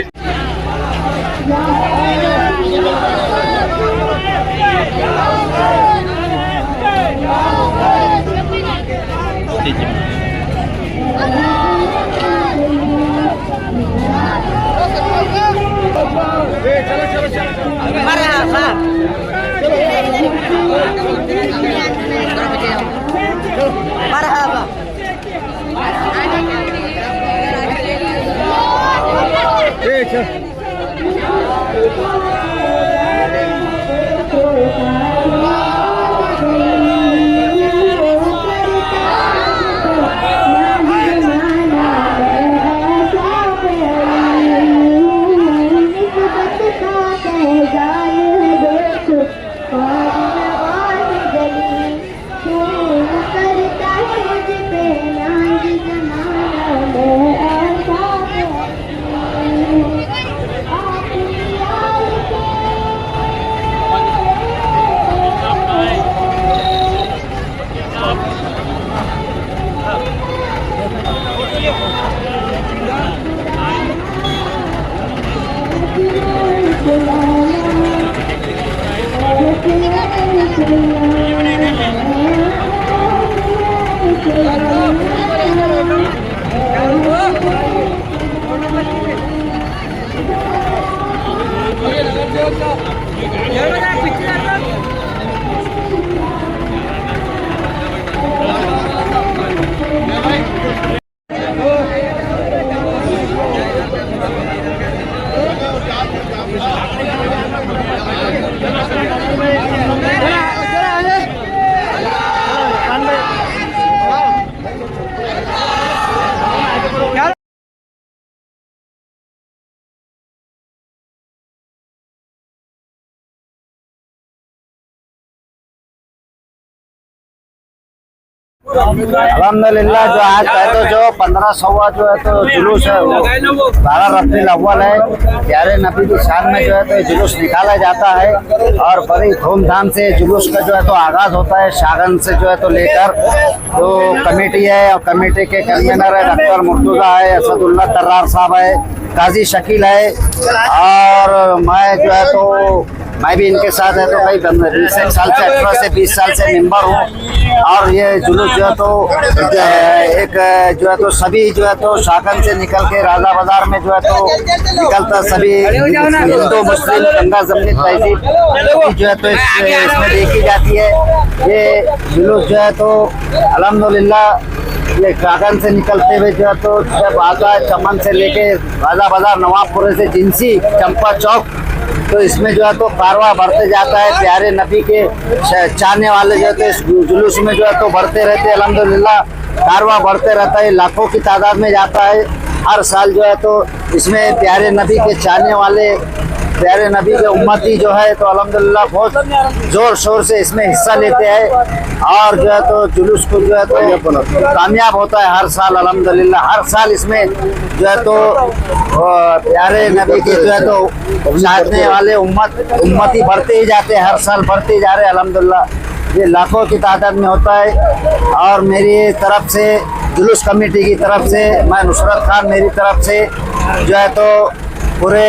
अल्हम्दुलिल्लाह जो आज जो 1500वां जो है तो जुलूस है वो 12 रबीउल अव्वल है। प्यारे नबी की शान में जो है तो जुलूस निकाला जाता है और बड़ी धूमधाम से जुलूस का जो है तो आगाज होता है। शागन से जो है तो लेकर जो कमेटी है और कमेटी के कन्वीनर है डॉक्टर मुर्तजा है, असदुल्ला तर्रार साहब है, काजी शकील है और मैं जो है तो मैं भी इनके साथ है तो कई 20 साल से 18 से 20 साल से मेंबर हूँ। और ये जुलूस जो है तो एक जो है तो सभी जो है तो शागन से निकल के राजा बाजार में जो है तो निकलता सभी हिंदू मुस्लिम गंगा जमनी तहजीब जो है तो इसमें देखी जाती है। ये जुलूस जो है तो अल्हम्दुलिल्लाह ये शागन से निकलते हुए जो है तो जब आता है चमन से लेके राजा बाजार नवाबपुरे से जिनसी चंपा चौक तो इसमें जो है तो कारवां बढ़ते जाता है। प्यारे नबी के चाहने वाले जो है तो इस जुलूस में जो है तो बढ़ते रहते हैं। अल्हम्दुलिल्लाह कारवां बढ़ते रहता है, लाखों की तादाद में जाता है हर साल जो है तो इसमें प्यारे नबी के चाहने वाले प्यारे नबी के उम्मती जो है तो अल्हम्दुलिल्लाह बहुत जोर शोर से इसमें हिस्सा लेते हैं और जो है तो जुलूस को जो है तो कामयाब होता है हर साल। अल्हम्दुलिल्लाह हर साल इसमें जो है तो प्यारे नबी के जो है तो चाहने वाले उम्मती बढ़ते ही जाते हैं, हर साल बढ़ते ही जा रहे हैं। अल्हम्दुलिल्लाह ये लाखों की तादाद में होता है और मेरी तरफ से जुलूस कमेटी की तरफ से मैं नुसरत खान मेरी तरफ से जो है तो पूरे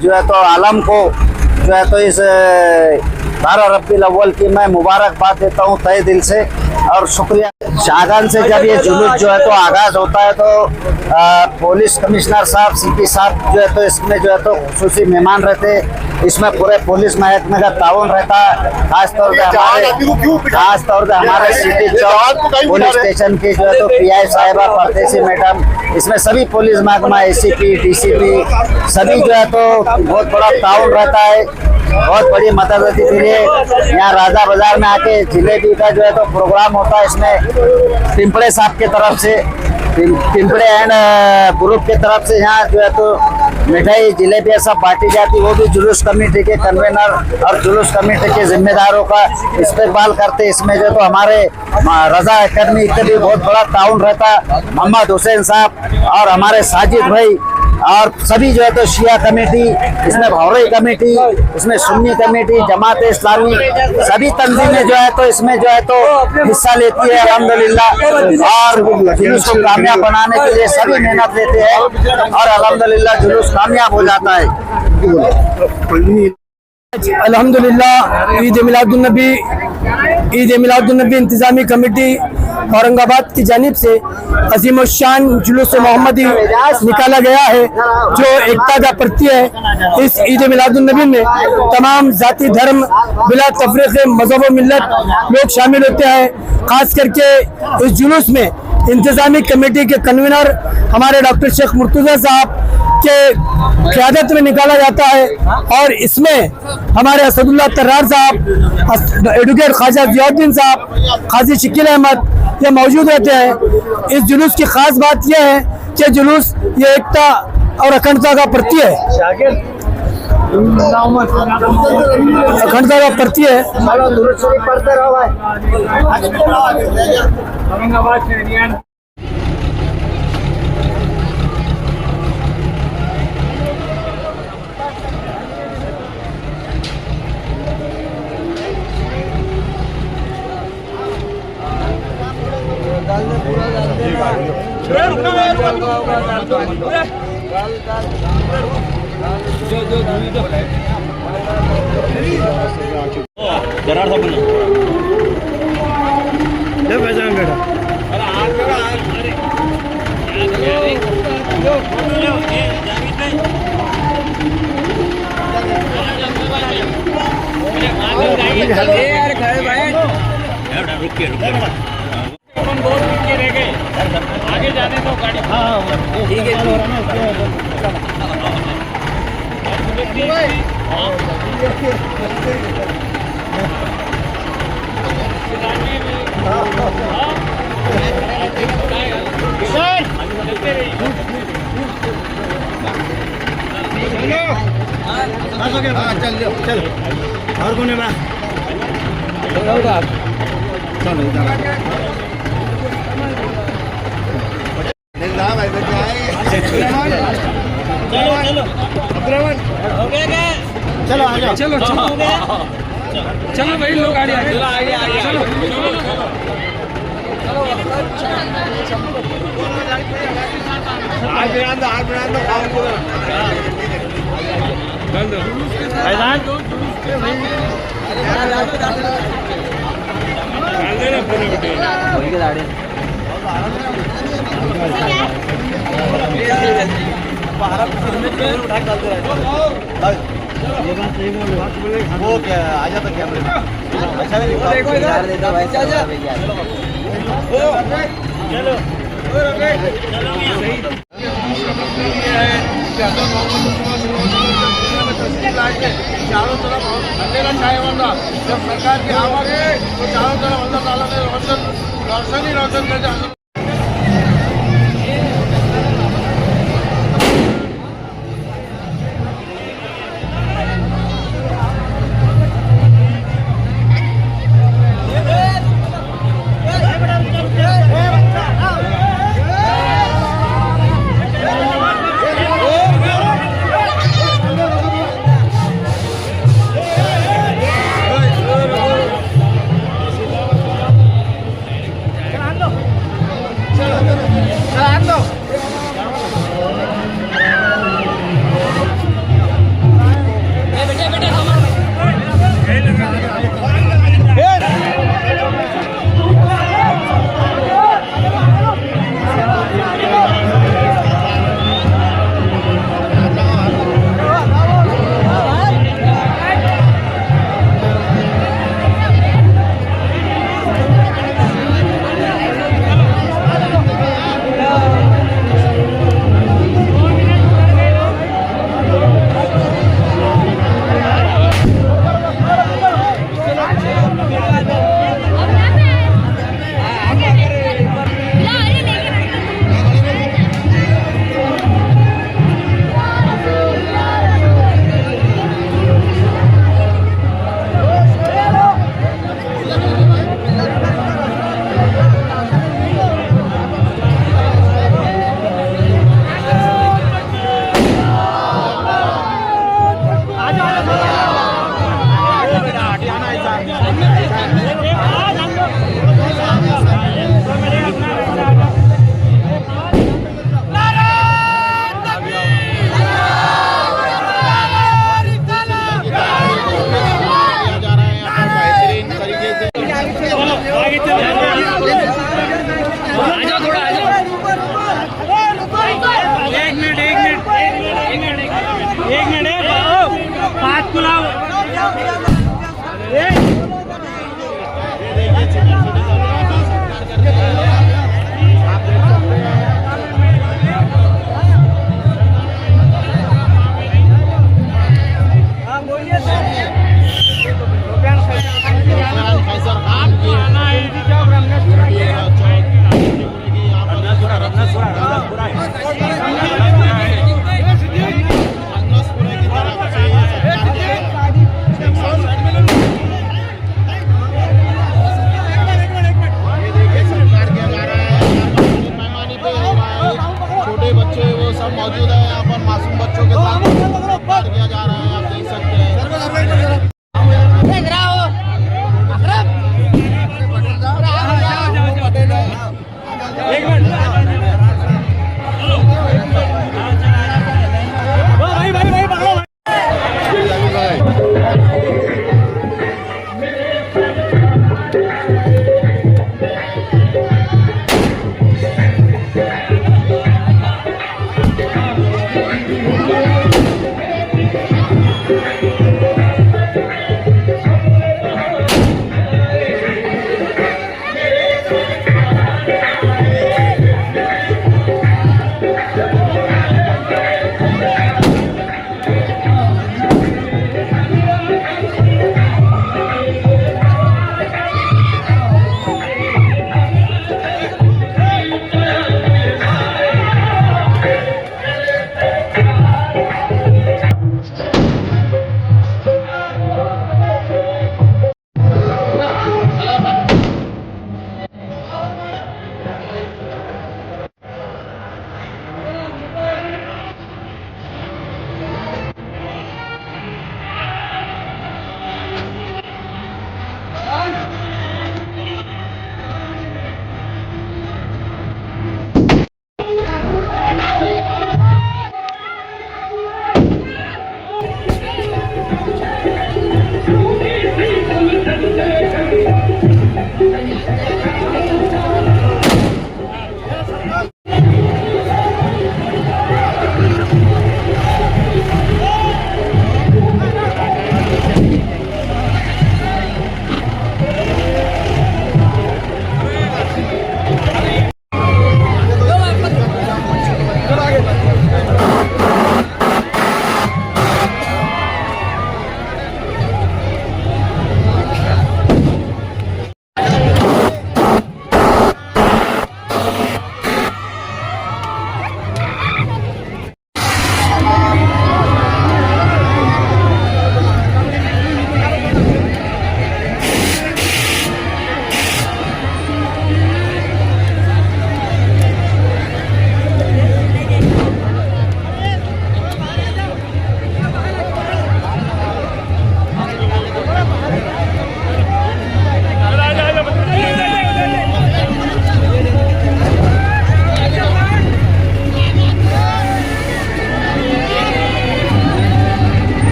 जो है तो आलम को जो है तो इस 12 रबीउल अव्वल की मैं मुबारकबाद देता हूँ तहे दिल से और शुक्रिया। शागन से जब ये जुलूस जो है तो आगाज होता है तो पुलिस कमिश्नर साहब सीपी साहब जो है तो इसमें जो है तो खुसूसी मेहमान रहते, इसमें पूरे पुलिस महकमे का ताउन रहता है। खासतौर से हमारे सिटी चौक पुलिस स्टेशन की जो है तो PI साहिबा परदेसी मैडम, इसमें सभी पुलिस महकमा ACP DCP सभी जो है तो बहुत बड़ा ताउन रहता है, बहुत बड़ी मदद रहती है। यहाँ राजा बाजार में आके जिलेबी का जो है तो प्रोग्राम होता है, इसमें पिंपड़े साहब के तरफ से पिंपड़े एंड ग्रुप के तरफ से यहाँ जो है तो मिठाई जलेबियाँ सब बांटी जाती, वो भी जुलूस कमेटी के कन्वीनर और जुलूस कमेटी के जिम्मेदारों का इस्तेमाल करते। इसमें जो तो हमारे रजा अकेडमी का भी बहुत बड़ा ताउन रहता, मोहम्मद हुसैन साहब और हमारे साजिद भाई और सभी जो है तो शिया कमेटी, इसमें भौरी कमेटी, इसमें सुन्नी कमेटी, जमात इस्लामी, सभी तंजीमें जो है तो इसमें जो है तो हिस्सा लेती है अल्हम्दुलिल्लाह। और जुलूस को कामयाब बनाने के लिए सभी मेहनत लेते हैं और अल्हम्दुलिल्लाह जुलूस कामयाब हो जाता है। अल्हम्दुलिल्लाह ईद मिलादुन्नबी इंतजामी कमेटी औरंगाबाद की जानिब से अजीम शान जुलूस मोहम्मदी निकाला गया है, जो एकता का प्रत्यय है। इस ईद मिलादुन्नबी में तमाम जाति धर्म बिला तफरीक़ मज़हब व मिल्लत लोग शामिल होते हैं। खास करके इस जुलूस में इंतजामी कमेटी के कन्वीनर हमारे डॉक्टर शेख मुर्तज़ा साहब के क़यादत में निकाला जाता है और इसमें हमारे असदुल्लाह तर्रार साहब, एडवोकेट ख्वाजा ज़ियाउद्दीन साहब, काजी शकील अहमद ये मौजूद रहते हैं। इस जुलूस की खास बात यह है कि जुलूस ये एकता और अखंडता का प्रत्यय है, अखंडता का प्रत्यय है। आगे जाने दो गाड़ी। ठीक है, चल और कोने में चलो आ जाओ, चलो चलो भाई लोग आगे आगे चलो वो क्या आ जाता कैमरे में अच्छा नहीं देखो इधर देता भाई चलो चारों तरफ अंधेरा छाया हुआ, जब सरकार की आवाज है तो चारों तरफ अल्लाह ताला ने रोशन ही रोशन कर दिया।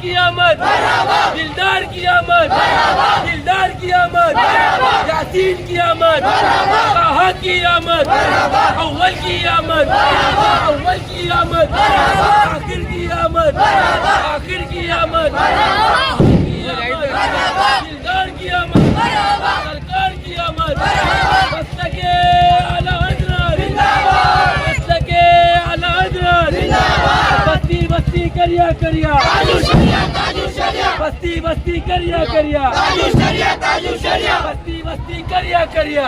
की आमद, दिलदार की आमद, दिलदार की आमद, यासीन की आमद, ताहा की आमद, अव्वल की आमद, अव्वल की आमद, आखिर की आमद, आखिर की आमद, दिलदार की आमद, सरकार की आमद, मस्तके आला हजरत, मस्तके आला हजरत, बस्ती बस्ती करिया करिया, बस्ती बस्ती करिया करिया, बस्ती बस्ती करिया करिया,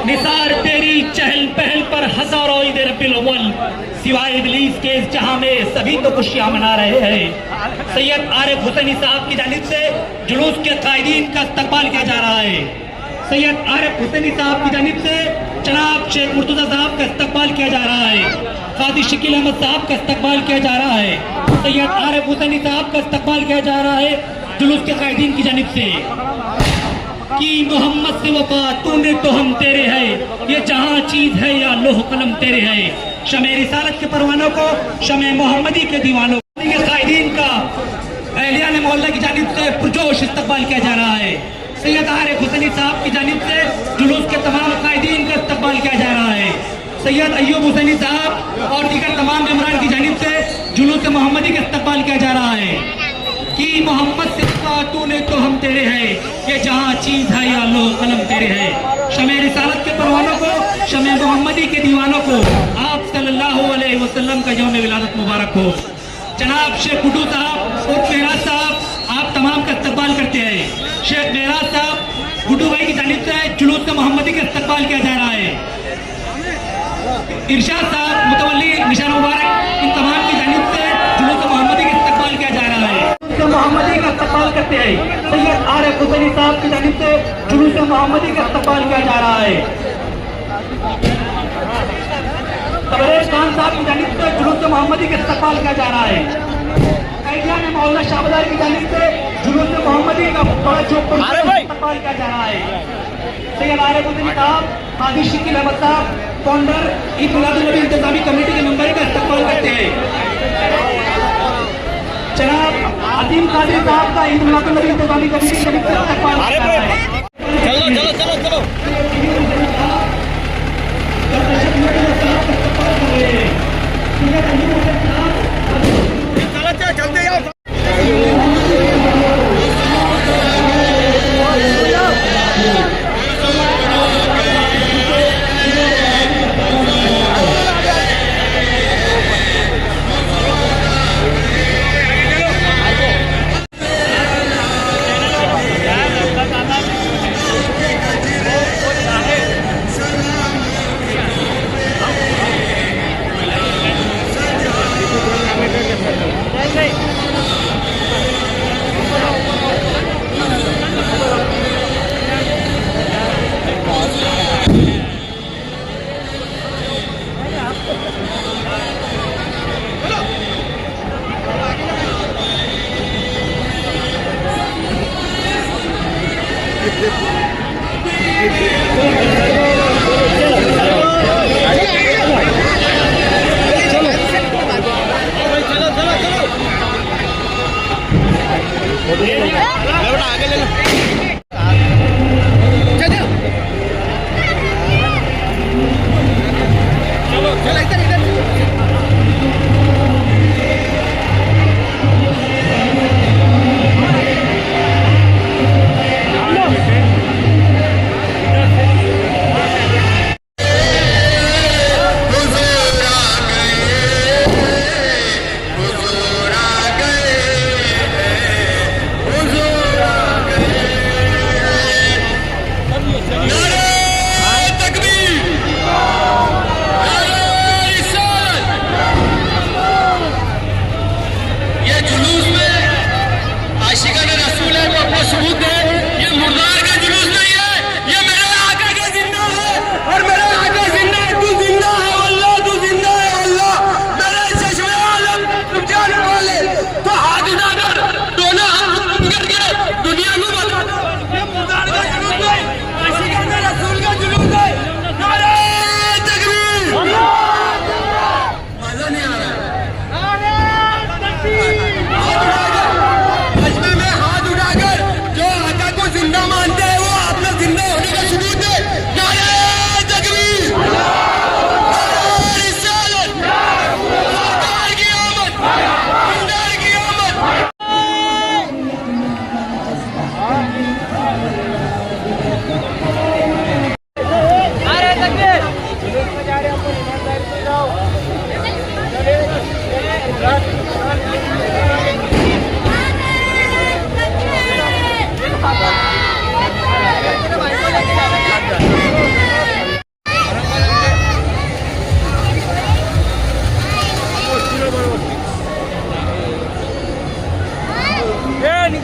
निसार तेरी चहल पहल पर हजारों ईद रब्बिल अव्वल, सिवाय इबलीस के इस जहां में सभी तो खुशियां मना रहे हैं। सैयद आरिफ हुसैनी साहब की जानिब से जुलूस के कायदीन का इस्तकबाल किया जा रहा है। सैयद आरिफ हुसैनी साहब की जानिब से जनाब शेख मुर्तजा साहब का इस्तकबाल किया जा रहा है, काजी शकील अहमद साहब का इस्तकबाल किया जा रहा है, सैयद आरिफ हुसैनी साहब का इस्तकबाल किया जा रहा है जुलूस के कायदीन की जानिब से कि मोहम्मद से वफा तूने तो हम तेरे है, ये जहां चीज है या लोह कलम तेरे है। शमे रिसालत के परवानों को, शमे मोहम्मदी के दीवानों के कायदीन का अहलियान मोहल्ला की जानिब से पुरजोश इस्तकबाल किया जा रहा है। सैयद आरिफ हुसैनी साहब की जानिब से जुलूस के तमाम कायदीन का इस्तकबाल किया जा रहा है। सैयद अय्यूब हुसैनी साहब और दीगर तमाम मेंबरान की जानिब से जुलूस मोहम्मदी का इस्तकबाल किया जा रहा है कि मोहम्मद से तूने तो हम तेरे है, ये जहां चीज है या लो कलम तेरे है। शमे रिसालत के परवानों को, शमे मोहम्मदी के दीवानों को आप सल्लल्लाहु अलैहि वसल्लम का यौम विलादत मुबारक हो। जनाब शेख गुड्डू साहब और मेहराज साहब आप तमाम का इस्तकबाल करते हैं। शेख मेहराज साहब गुड्डू भाई की जानिब से जुलूस का मोहम्मदी का इस्तकबाल किया जा रहा है। इरशाद साहब मुतवल्ली निशान मुबारक इन तमाम की जानिब से जुलूस मोहम्मदी का इस्तकबाल किया जा रहा है। मोहम्मदी का इस्तकबाल करते हैं। सैयद आरिफ हुसैनी साहब की जानिब से जुलूस मोहम्मदी का इस्तकबाल किया जा रहा है। तबरेज खान साहब की जानिब से जुलूस मोहम्मदी का इस्तकबाल किया जा रहा है। कैदियान मोहल्ला शाहबाजार की जानिब से जुलूस मोहम्मदी का बड़ा चौक इस्तकबाल किया जा रहा है। सैयद आरिफ हुसैनी साहब, काजी शकील अहमद साहब, फाउंडर ईद मिलादुन नबी इंतजामी कमेटी के मेंबर का इस्तकबाल करते हैं। जनाब अजीम कादरी साहब का ईद मिलादुन नबी इंतजामी कमेटी के मेंबर का इस्तकबाल करते हैं।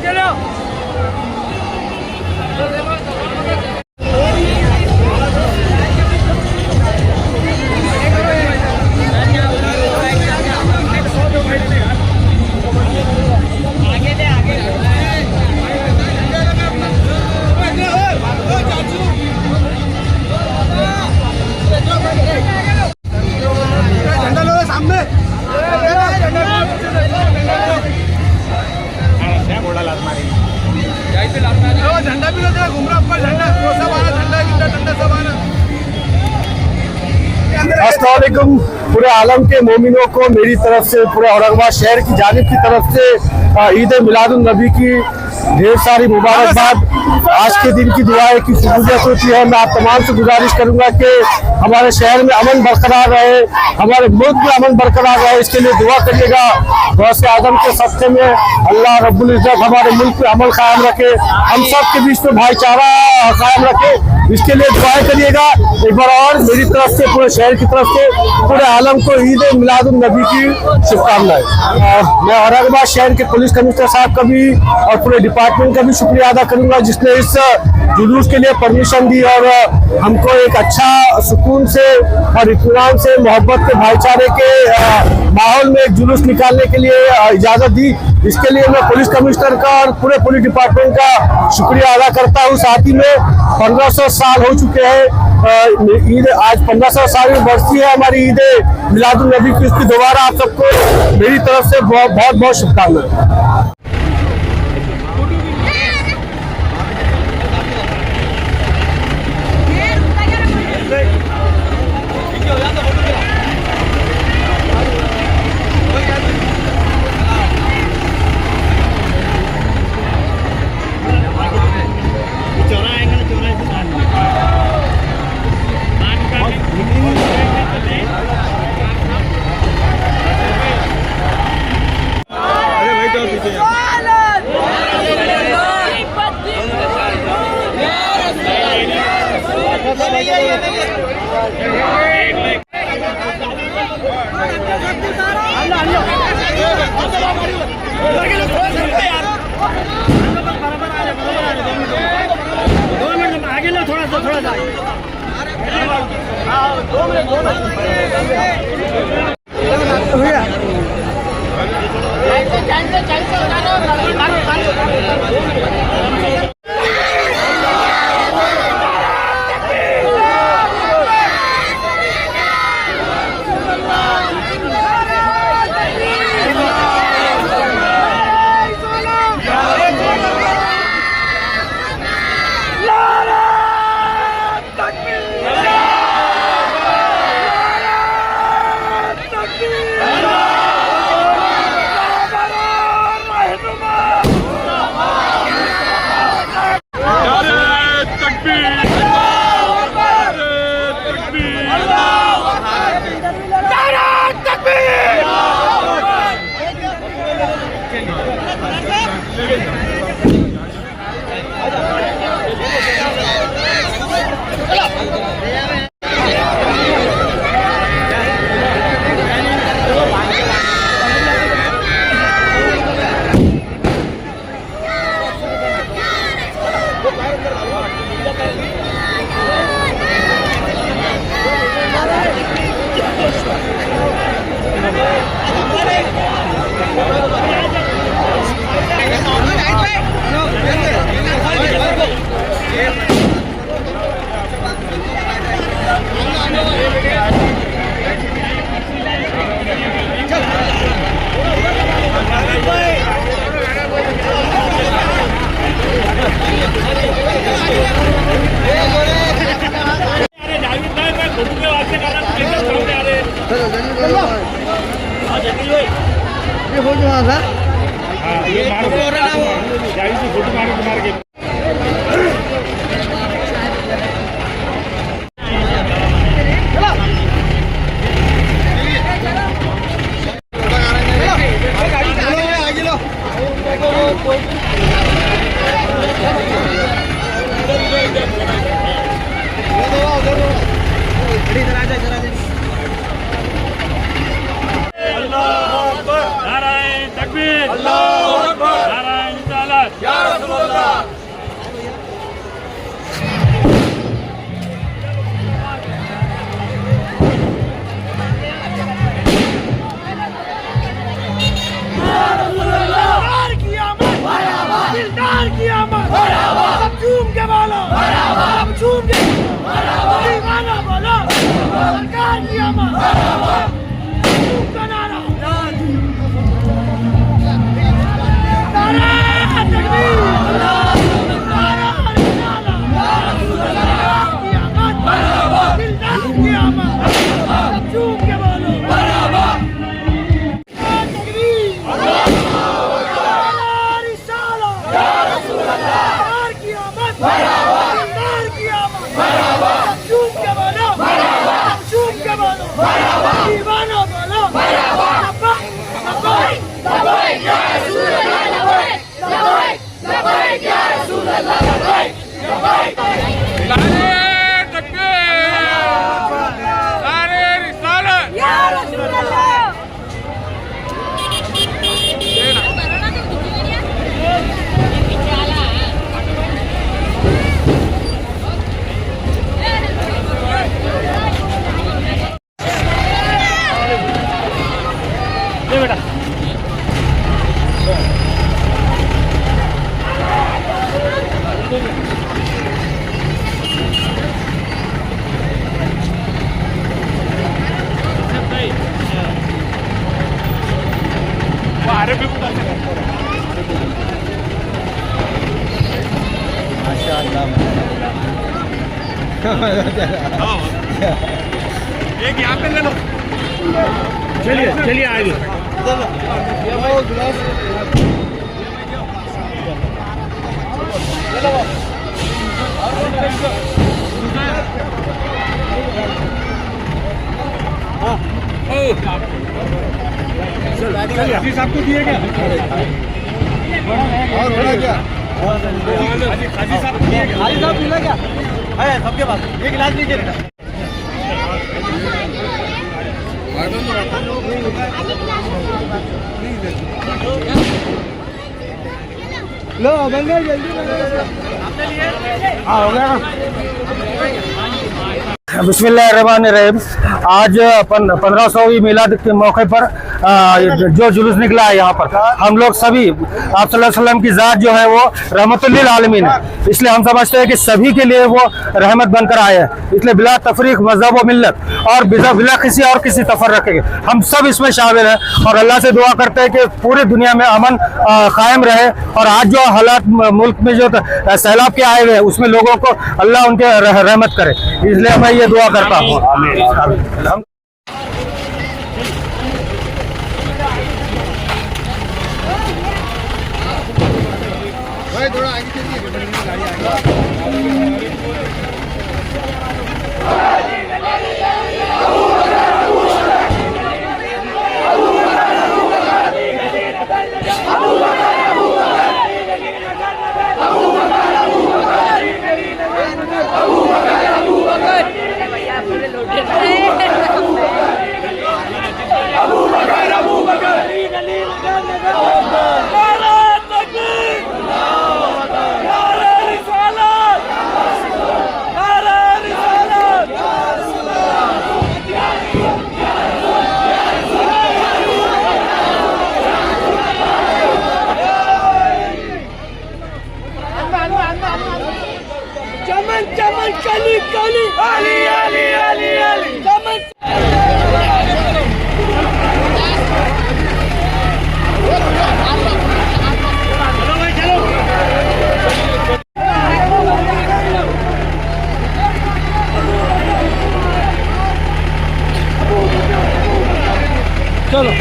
चलो अस्सलाम वालेकुम। पूरे आलम के मोमिनों को मेरी तरफ से, पूरे औरंगाबाद शहर की जानिब की तरफ से ईद मिलादुन नबी की ढेर सारी मुबारकबाद। आज के दिन की दुआएं की कबूलियत होती है। मैं आप तमाम से गुजारिश करूंगा कि हमारे शहर में अमन बरकरार रहे, हमारे मुल्क में अमन बरकरार रहे, इसके लिए दुआ करिएगा। गौसे आजम के सत्ते में अल्लाह रब्बुल इज्जत हमारे मुल्क में अमल कायम रखे, हम सब के बीच में भाईचारा कायम रखे, इसके लिए दुआएं करिएगा। एक बार और मेरी तरफ से, पूरे शहर की तरफ से, पूरे आलम को ईद मिलादुन नबी की शुभकामनाएं। मैं औरंगाबाद शहर के पुलिस कमिश्नर साहब का भी और पूरे डिपार्टमेंट का भी शुक्रिया अदा करूंगा, जिसने इस जुलूस के लिए परमिशन दी और हमको एक अच्छा सुकून से और इत्मीनान से, मोहब्बत के, भाईचारे के माहौल में एक जुलूस निकालने के लिए इजाजत दी। इसके लिए मैं पुलिस कमिश्नर का और पूरे पुलिस डिपार्टमेंट का शुक्रिया अदा करता हूँ। साथ ही में 1500 साल हो चुके हैं ईद, आज 1500 साल में बरसी है हमारी ईद मिलादुन नबी की। उसकी दोबारा आप सबको मेरी तरफ से बहुत बहुत शुभकामनाएं। एक यहाँ पे ले लो। चलिए चलिए आगे। हाजी साहब को दिए क्या? और बड़ा क्या? हाजी साहब को दिए क्या? हाजी साहब मिला क्या? है सबके पास। एक गिलास लीजिए। लो बन गया जल्दी। हाँ हो गया। बिस्मिल्लाहिर्रहमानिर्रहीम। आज 1500वीं मिलाद के मौके पर जो जुलूस निकला है यहाँ पर, हम लोग सभी आप सल्लल्लाहु अलैहि वसल्लम की ज़ात जो है वो रहमतुल्लिल आलमीन है, इसलिए हम समझते हैं कि सभी के लिए वो रहमत बनकर आए हैं। इसलिए बिला तफरीक मज़हब व मिल्लत और बिला किसी और किसी तफर्रक़ के हम सब इसमें शामिल हैं और अल्लाह से दुआ करते हैं कि पूरी दुनिया में अमन कायम रहे। और आज जो हालात मुल्क में जो सैलाब के आए हुए हैं उसमें लोगों को अल्लाह उनके रहमत करे, इसलिए मैं ये दुआ करता हूँ। आमीन। थोड़ा आगे चमन कली कली अली अली अली अली चमन। चलो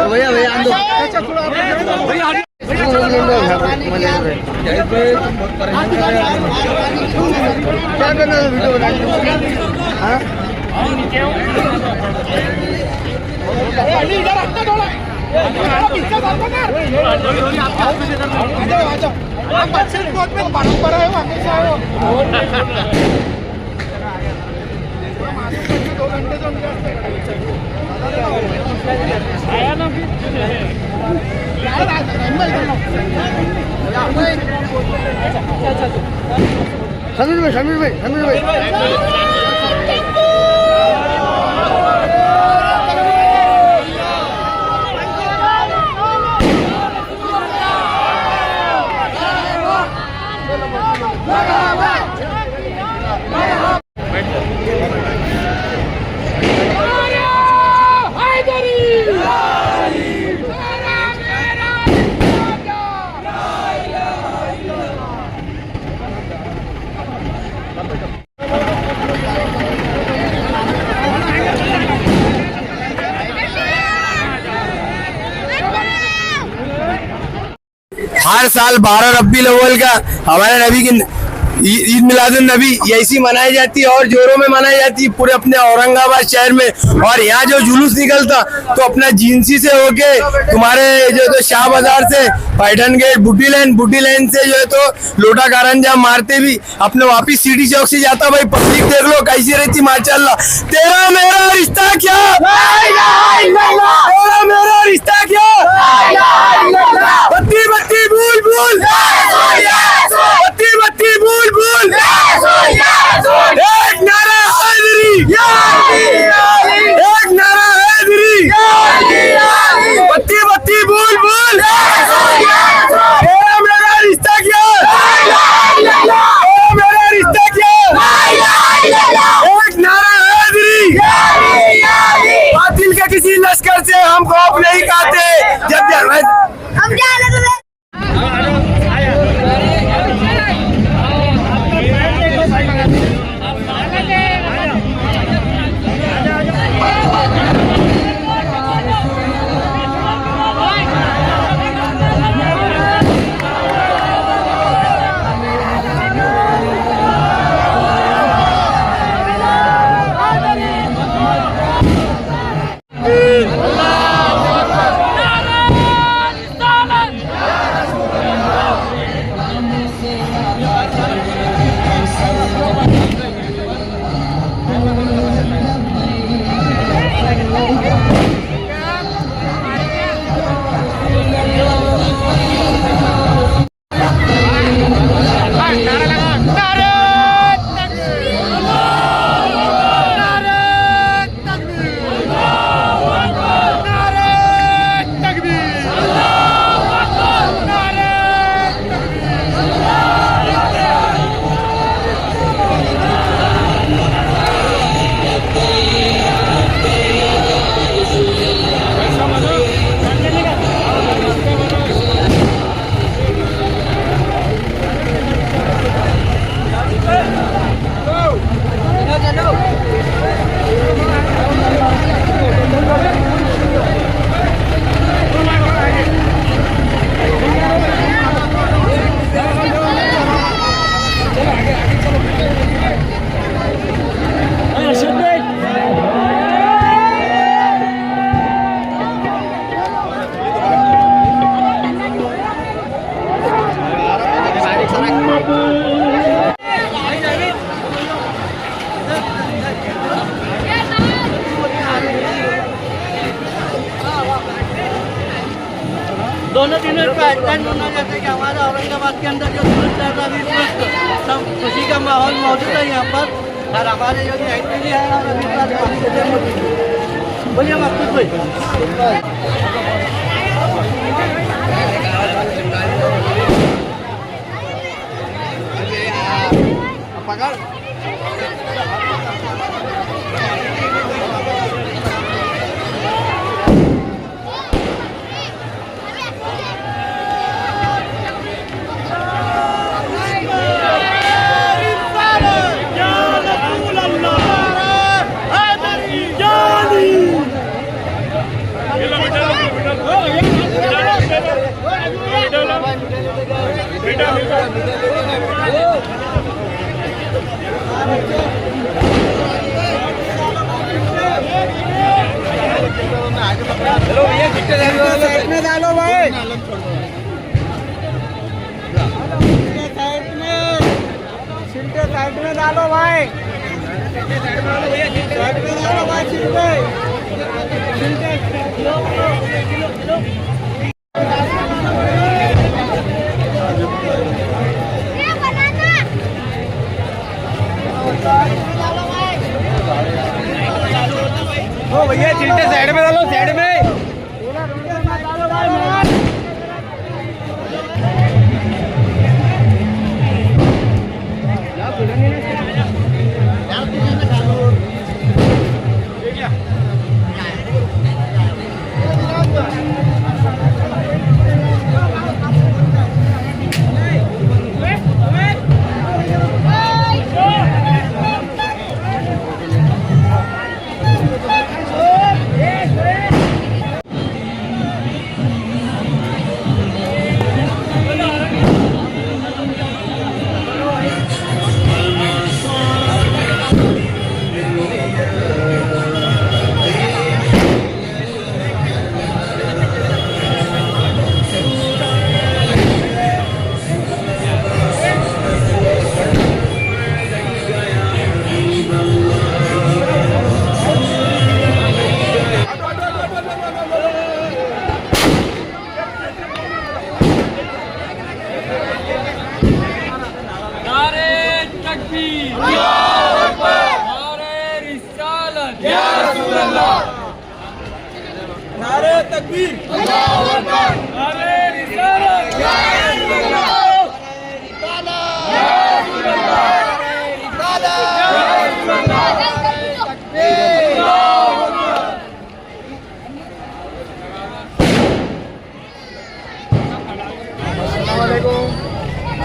भैया भैया क्या करना है वीडियो परंपरा है समीर भाई हर साल 12 रब्बीउल अव्वल का हमारे नबी की ईद मिलादुन नबी ऐसी मनाई जाती है और जोरों में मनाई जाती है पूरे अपने औरंगाबाद शहर में। और यहाँ जो जुलूस निकलता तो अपना जींसी से होके तुम्हारे जो तो शाह बाजार से पैठन गेट बुड्डी लाइन से जो है तो लोटा कारंजा मारते भी अपने वापिस सिटी चौक से जाता। भाई पब्लिक देख लो कैसी रहती माशाल्लाह। तेरा मेरा रिश्ता क्या, तेरा मेरा रिश्ता क्या, बत्ती बत्ती भूल भूल, बत्ती बत्ती भूल भूल, एक नारा हैदरी, एक नारा हैदरी, बत्ती बत्ती से हम खौफ नहीं खाते। हम जाने दो। दोनों दिनों का अटेंड होना जैसे कि हमारा औरंगाबाद के अंदर जो सब खुशी का माहौल मौजूद है यहाँ पर। और हमारे जो एमपी भी है और अभी बोलिए मकसूद भाई। पकड़ चलो भैया साइड में डालो भाई। साइड में डालो भाई। साइड में डालो भाई छिलके। ओ भैया छिलके साइड में डालो, साइड में। नारे तकबीर, नारे रिसालत,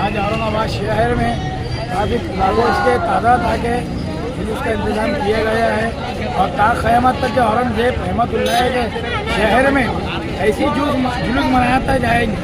आज औरंगाबाद शहर में काफ़ी लोगों के तादाद आके उसका इंतज़ाम किया गया है और ता क़यामत तक के औरंगजेब रहमतुल्लाह के शहर में ऐसी जुलूस मनाता जाएंगे।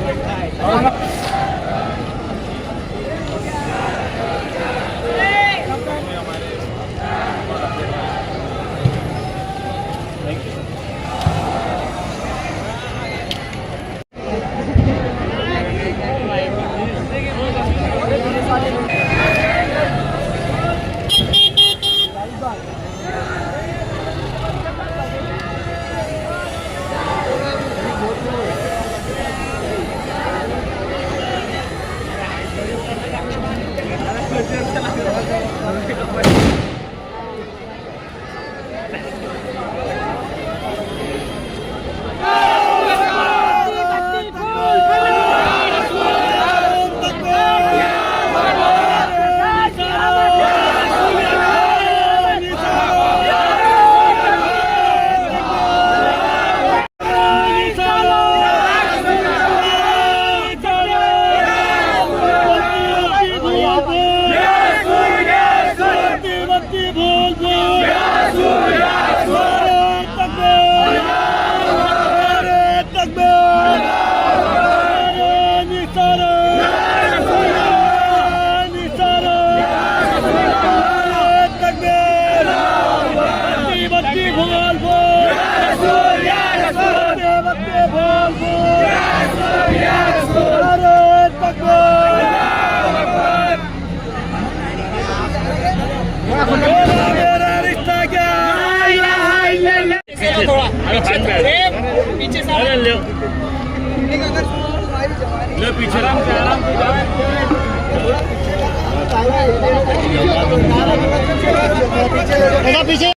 और पीछे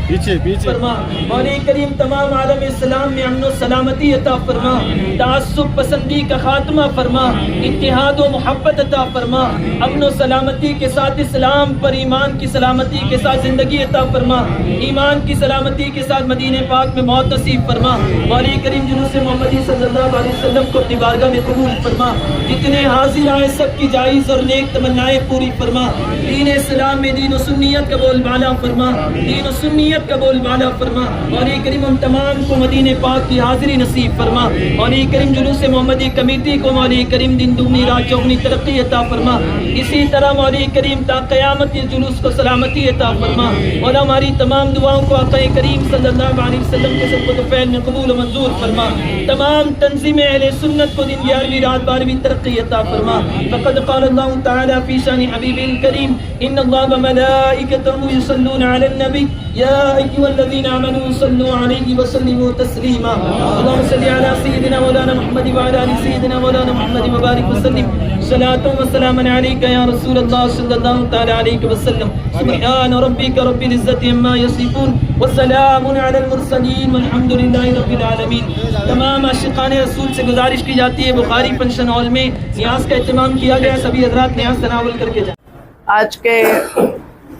पीछे पीछे फरमा मौला करीम तमाम आलम इस्लाम में अमन सलामती अता फरमा, तासुब पसंदी का खात्मा फरमा, इत्तेहाद व मोहब्बत अता फरमा, अमन सलामती के साथ इस्लाम पर ईमान की सलामती के साथ जिंदगी अता फरमा, ईमान की सलामती के साथ मदीने पाक में मौत नसीब फरमा। मौला करीम जुलूस मोहम्मदी सल्लल्लाहु अलैहि वसल्लम को अपनी बारगाह में कबूल फरमा, जितने हाजिर आए सबकी जायज़ और नेक तमन्नाएं पूरी फरमा। दीन इस्लाम में दीन सुन्नियत का बोलबाला फरमा, दीन सुन्नियत का बोलबाला फरमा। मौला करीम हम तमाम को मदीने पाक की हाजिरी नसीब फरमा। मौला करीम जुलूस मोहम्मदी कमेटी को मौला करीम दिन दुगनी रात चौगनी तरक्की अता फरमा। इसी तरह मौला करीम ता क़यामत के जुलूस को सलामती अता फरमा। मौला हमारी तमाम दुआओं को आक़ा करीम सल्लल्लाहु अलैहि वसल्लम के सदक़े फ़ैल में कबूल व मंजूर फरमा। तमाम तंज़ीमें अहले सुन्नत को दिन 11वीं रात 12वीं तरक्की अता फरमा। फ़क़द क़ाल अल्लाहु तआला फ़ी शानि हबीबिल करीम इन्नल्लाह व मलाइकतहु युसल्लूना अलन नबी या अय्युहल्लज़ीना आमनू सल्लू अलैहि व सल्लिमू तस्लीमा। अल्लाहुम्मा सल्लि अला सय्यिदिना मौलाना मुहम्मद व अला आलि सय्यिदिना मौलाना मुहम्मद व बारिक व सल्लिम सलातुन व सलामन अलैका या रसूलल्लाह सल्लल्लाहु तआला अलैहि व सल्लम। सुब्हान रब्बिका रब्बिल इज़्ज़ति अम्मा यसिफून व सलामुन अलल मुरसलीन वल्हम्दुलिल्लाहि रब्बिल आलमीन। तमाम आशिक़ाने रसूल से गुजारिश की जाती है बुखारी फंक्शन हॉल में न्याज का एहतमाम किया गया। सभी हज़रात न्याज तनावुल करके जाए। आज के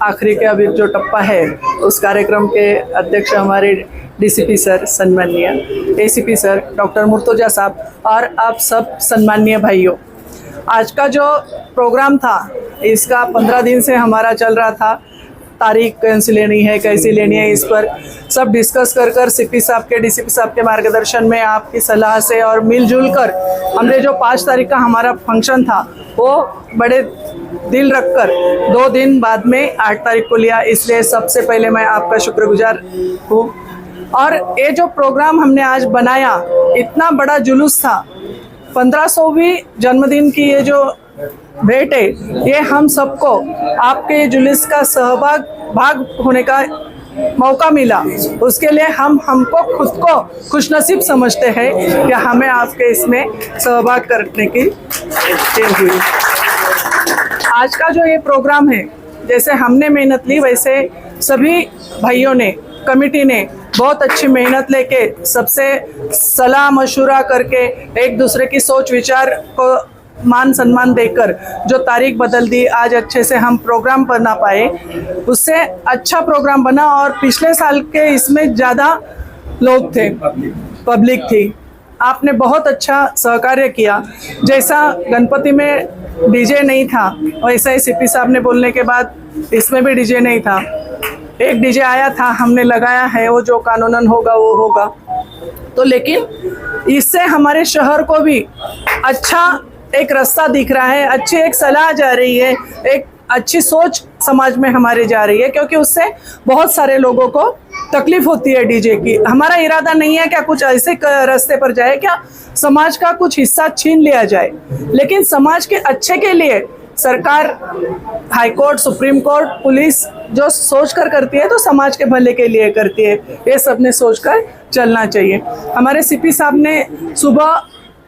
आखिरी के अभी जो टप्पा है उस कार्यक्रम के अध्यक्ष हमारे डीसीपी सर सम्माननीय एसीपी सर डॉक्टर मुर्तजा साहब और आप सब सम्माननीय भाइयों, आज का जो प्रोग्राम था इसका 15 दिन से हमारा चल रहा था। तारीख कैसी लेनी है कैसी लेनी है इस पर सब डिस्कस कर सीपी साहब के डीसीपी साहब के मार्गदर्शन में आपकी सलाह से और मिलजुल कर हमने जो 5 तारीख का हमारा फंक्शन था वो बड़े दिल रखकर 2 दिन बाद में 8 तारीख को लिया। इसलिए सबसे पहले मैं आपका शुक्रगुजार हूँ। और ये जो प्रोग्राम हमने आज बनाया इतना बड़ा जुलूस था, 1500वीं जन्मदिन की ये जो भेंट है ये हम सबको आपके जुलूस का भाग होने का मौका मिला। उसके लिए हमको खुद को खुशनसीब समझते हैं कि हमें आपके इसमें सहभाग करने की देन हुई। आज का जो ये प्रोग्राम है जैसे हमने मेहनत ली वैसे सभी भाइयों ने कमेटी ने बहुत अच्छी मेहनत लेके सबसे सलाह मशुरा करके एक दूसरे की सोच विचार को मान सम्मान देकर जो तारीख बदल दी, आज अच्छे से हम प्रोग्राम बना पाए, उससे अच्छा प्रोग्राम बना। और पिछले साल के इसमें ज़्यादा लोग थे, पब्लिक थी। आपने बहुत अच्छा सहकार्य किया। जैसा गणपति में डीजे नहीं था वैसा ही सीपी साहब ने बोलने के बाद इसमें भी डीजे नहीं था। एक डीजे आया था, हमने लगाया है, वो जो कानूनन होगा वो होगा। तो लेकिन इससे हमारे शहर को भी अच्छा एक रास्ता दिख रहा है, अच्छी एक सलाह जा रही है, एक अच्छी सोच समाज में हमारे जा रही है, क्योंकि उससे बहुत सारे लोगों को तकलीफ होती है डीजे की। हमारा इरादा नहीं है क्या कुछ ऐसे रास्ते पर जाए क्या समाज का कुछ हिस्सा छीन लिया जाए, लेकिन समाज के अच्छे के लिए सरकार, high court, supreme court, police जो सोच कर करती है तो समाज के भले के लिए करती है। ये सब ने सोच कर चलना चाहिए। हमारे सीपी साहब ने सुबह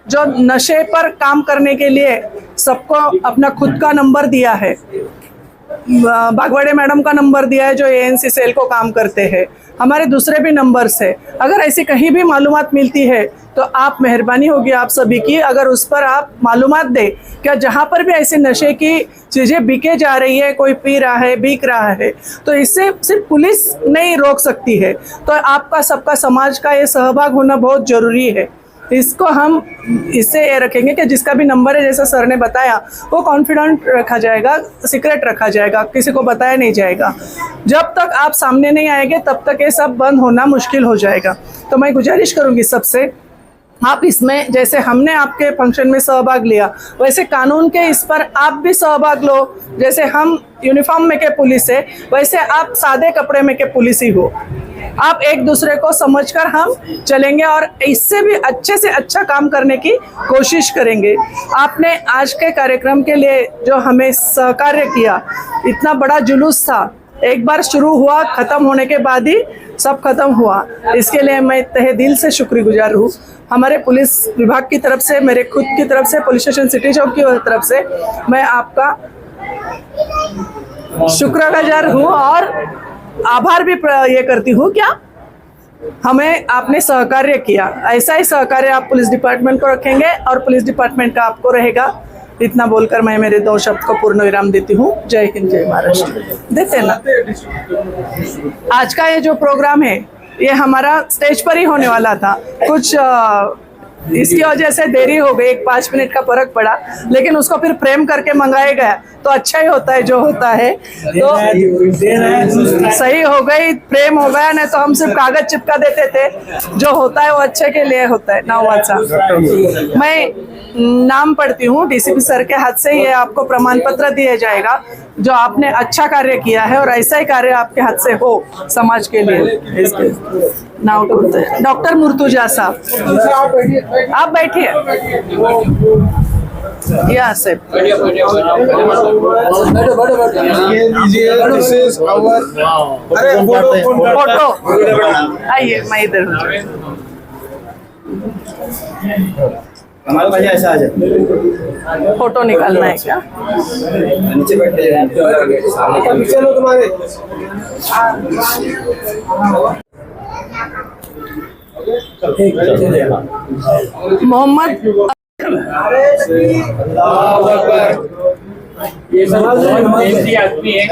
जो नशे पर काम करने के लिए सबको अपना खुद का नंबर दिया है, बागवाड़े मैडम का नंबर दिया है जो एएनसी सेल को काम करते हैं, हमारे दूसरे भी नंबर्स है। अगर ऐसी कहीं भी मालूमात मिलती है तो आप मेहरबानी होगी आप सभी की अगर उस पर आप मालूमात दें। क्या जहाँ पर भी ऐसे नशे की चीज़ें बिके जा रही है, कोई पी रहा है, बिक रहा है, तो इससे सिर्फ पुलिस नहीं रोक सकती है, तो आपका सबका समाज का ये सहभाग होना बहुत ज़रूरी है। इसको हम इससे ये रखेंगे कि जिसका भी नंबर है जैसा सर ने बताया वो कॉन्फिडेंट रखा जाएगा, सीक्रेट रखा जाएगा, किसी को बताया नहीं जाएगा। जब तक आप सामने नहीं आएंगे तब तक ये सब बंद होना मुश्किल हो जाएगा। तो मैं गुजारिश करूँगी सबसे आप इसमें जैसे हमने आपके फंक्शन में सहभाग लिया वैसे कानून के इस पर आप भी सहभाग लो। जैसे हम यूनिफॉर्म में के पुलिस है वैसे आप सादे कपड़े में के पुलिस ही हो। आप एक दूसरे को समझकर हम चलेंगे और इससे भी अच्छे से अच्छा काम करने की कोशिश करेंगे। आपने आज के कार्यक्रम के लिए जो हमें सहकार्य किया, इतना बड़ा जुलूस था, एक बार शुरू हुआ खत्म होने के बाद ही सब खत्म हुआ, इसके लिए मैं तहे दिल से शुक्रगुजार हूँ। हमारे पुलिस विभाग की तरफ से, मेरे खुद की तरफ से, पुलिस स्टेशन सिटी चौक की तरफ से मैं आपका शुक्रगुजार हूँ और आभार भी ये करती हूँ क्या हमें आपने सहकार्य किया। ऐसा ही सहकार्य आप पुलिस डिपार्टमेंट को रखेंगे और पुलिस डिपार्टमेंट का आपको रहेगा। इतना बोलकर मैं मेरे 2 शब्द को पूर्ण विराम देती हूँ। जय हिंद, जय महाराष्ट्र। देते ना, आज का ये जो प्रोग्राम है ये हमारा स्टेज पर ही होने वाला था। कुछ इसकी वजह से देरी हो गई, 5 मिनट का फर्क पड़ा, लेकिन उसको फिर प्रेम करके मंगाया गया तो अच्छा ही होता है जो होता है। तो सही हो गई, प्रेम हो गया, नहीं तो हम सिर्फ कागज चिपका देते थे। जो होता है वो अच्छे के लिए होता है। नावाचा मैं नाम पढ़ती हूँ, डीसीपी सर के हाथ से ये आपको प्रमाण पत्र दिया जाएगा जो आपने अच्छा कार्य किया है और ऐसा ही कार्य आपके हाथ से हो समाज के लिए। इसके नाम करते हैं डॉक्टर मुर्तुजा साहब, आप बैठिए यहाँ से। फोटो आइए, मैं इधर हूँ। हमारे पास ऐसा आ जाए, फोटो निकालना है क्या? नीचे बैठे चलो तुम्हारे मोहम्मद ये सब बहुत मेहनती आदमी है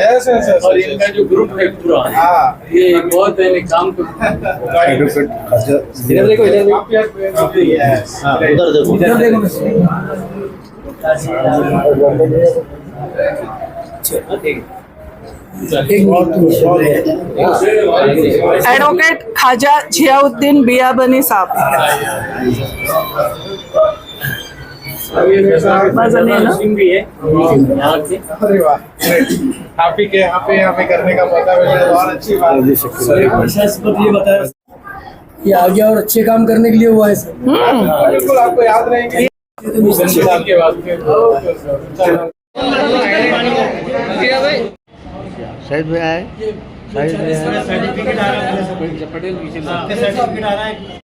और इनका जो ग्रुप है पूरा ये बहुत काम इधर देखो, इधर देखो, उधर देखो। एडवोकेट खाजा जियाउद्दीन बियाबनी साहब, भी है यहाँ से। अरे वाह, काफी के यहाँ पे करने का मौका मिला, बहुत अच्छी बात है। ये बताया ये आगे और अच्छे काम करने के लिए हुआ है सर। बिल्कुल आपको याद रहेंगे के बाद शायद में आए, शायद में आए। सर्टिफिकेट आ रहा है।